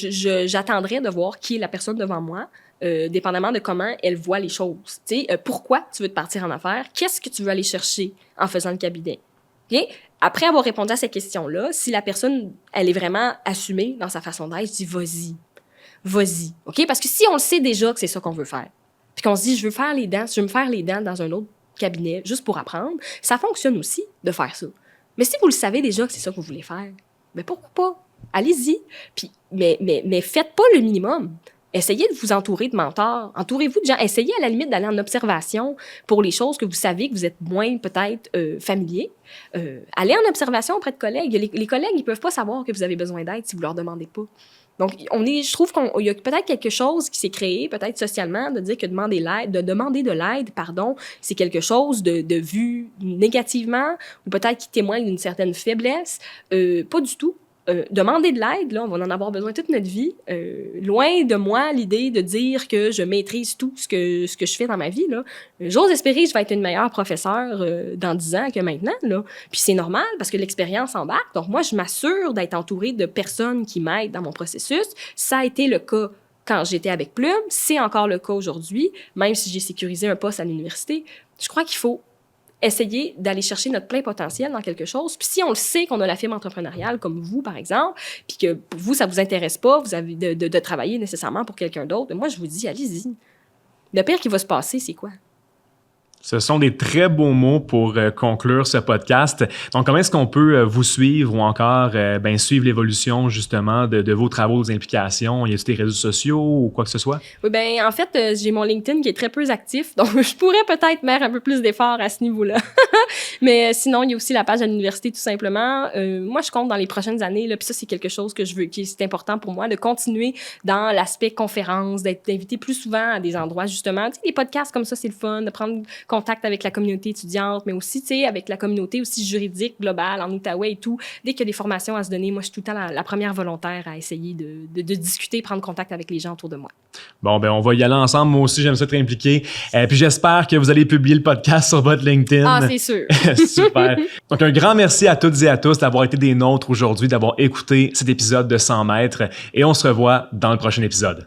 j'attendrais de voir qui est la personne devant moi, dépendamment de comment elle voit les choses. Pourquoi tu veux te partir en affaires? Qu'est-ce que tu veux aller chercher en faisant le cabinet? Okay? Après avoir répondu à cette question-là, si la personne, elle est vraiment assumée dans sa façon d'être, je dis vas-y, OK? Parce que si on le sait déjà que c'est ça qu'on veut faire, puis qu'on se dit je veux me faire les dents dans un autre cabinet juste pour apprendre, ça fonctionne aussi de faire ça. Mais si vous le savez déjà que c'est ça que vous voulez faire, bien pourquoi pas? Allez-y. Puis, mais faites pas le minimum. Essayez de vous entourer de mentors. Entourez-vous de gens. Essayez à la limite d'aller en observation pour les choses que vous savez que vous êtes moins peut-être familier. Allez en observation auprès de collègues. Les collègues, ils peuvent pas savoir que vous avez besoin d'aide si vous leur demandez pas. Donc, je trouve qu'il y a peut-être quelque chose qui s'est créé, peut-être socialement, de dire que demander de l'aide, c'est quelque chose de vu négativement ou peut-être qui témoigne d'une certaine faiblesse. Pas du tout. Demander de l'aide, là, on va en avoir besoin toute notre vie. Loin de moi l'idée de dire que je maîtrise tout ce que je fais dans ma vie. Là. J'ose espérer que je vais être une meilleure professeure dans 10 ans que maintenant. Là. Puis c'est normal parce que l'expérience embarque. Donc moi, je m'assure d'être entourée de personnes qui m'aident dans mon processus. Ça a été le cas quand j'étais avec Plume. C'est encore le cas aujourd'hui, même si j'ai sécurisé un poste à l'université. Je crois qu'il faut essayer d'aller chercher notre plein potentiel dans quelque chose. Puis si on le sait qu'on a la fibre entrepreneuriale, comme vous, par exemple, puis que pour vous, ça vous intéresse pas, vous avez de travailler nécessairement pour quelqu'un d'autre, moi, je vous dis, allez-y. Le pire qui va se passer, c'est quoi? Ce sont des très beaux mots pour conclure ce podcast. Donc, comment est-ce qu'on peut vous suivre ou encore suivre l'évolution justement de vos travaux, vos implications? Y a-t-il des réseaux sociaux ou quoi que ce soit? Oui, bien, en fait, j'ai mon LinkedIn qui est très peu actif, donc je pourrais peut-être mettre un peu plus d'efforts à ce niveau-là. Mais sinon, il y a aussi la page à l'université, tout simplement. Moi, je compte dans les prochaines années, là, puis ça, c'est quelque chose que je veux, c'est important pour moi, de continuer dans l'aspect conférence, d'être invité plus souvent à des endroits, justement. Tu sais, des podcasts comme ça, c'est le fun, de prendre contact avec la communauté étudiante, mais aussi, tu sais, avec la communauté aussi juridique globale en Outaouais et tout. Dès qu'il y a des formations à se donner, moi, je suis tout le temps la première volontaire à essayer de discuter, prendre contact avec les gens autour de moi. Bon, ben on va y aller ensemble. Moi aussi, j'aime ça être impliqué. Puis j'espère que vous allez publier le podcast sur votre LinkedIn. Ah, c'est sûr. Super. Donc, un grand merci à toutes et à tous d'avoir été des nôtres aujourd'hui, d'avoir écouté cet épisode de 100 mètres. Et on se revoit dans le prochain épisode.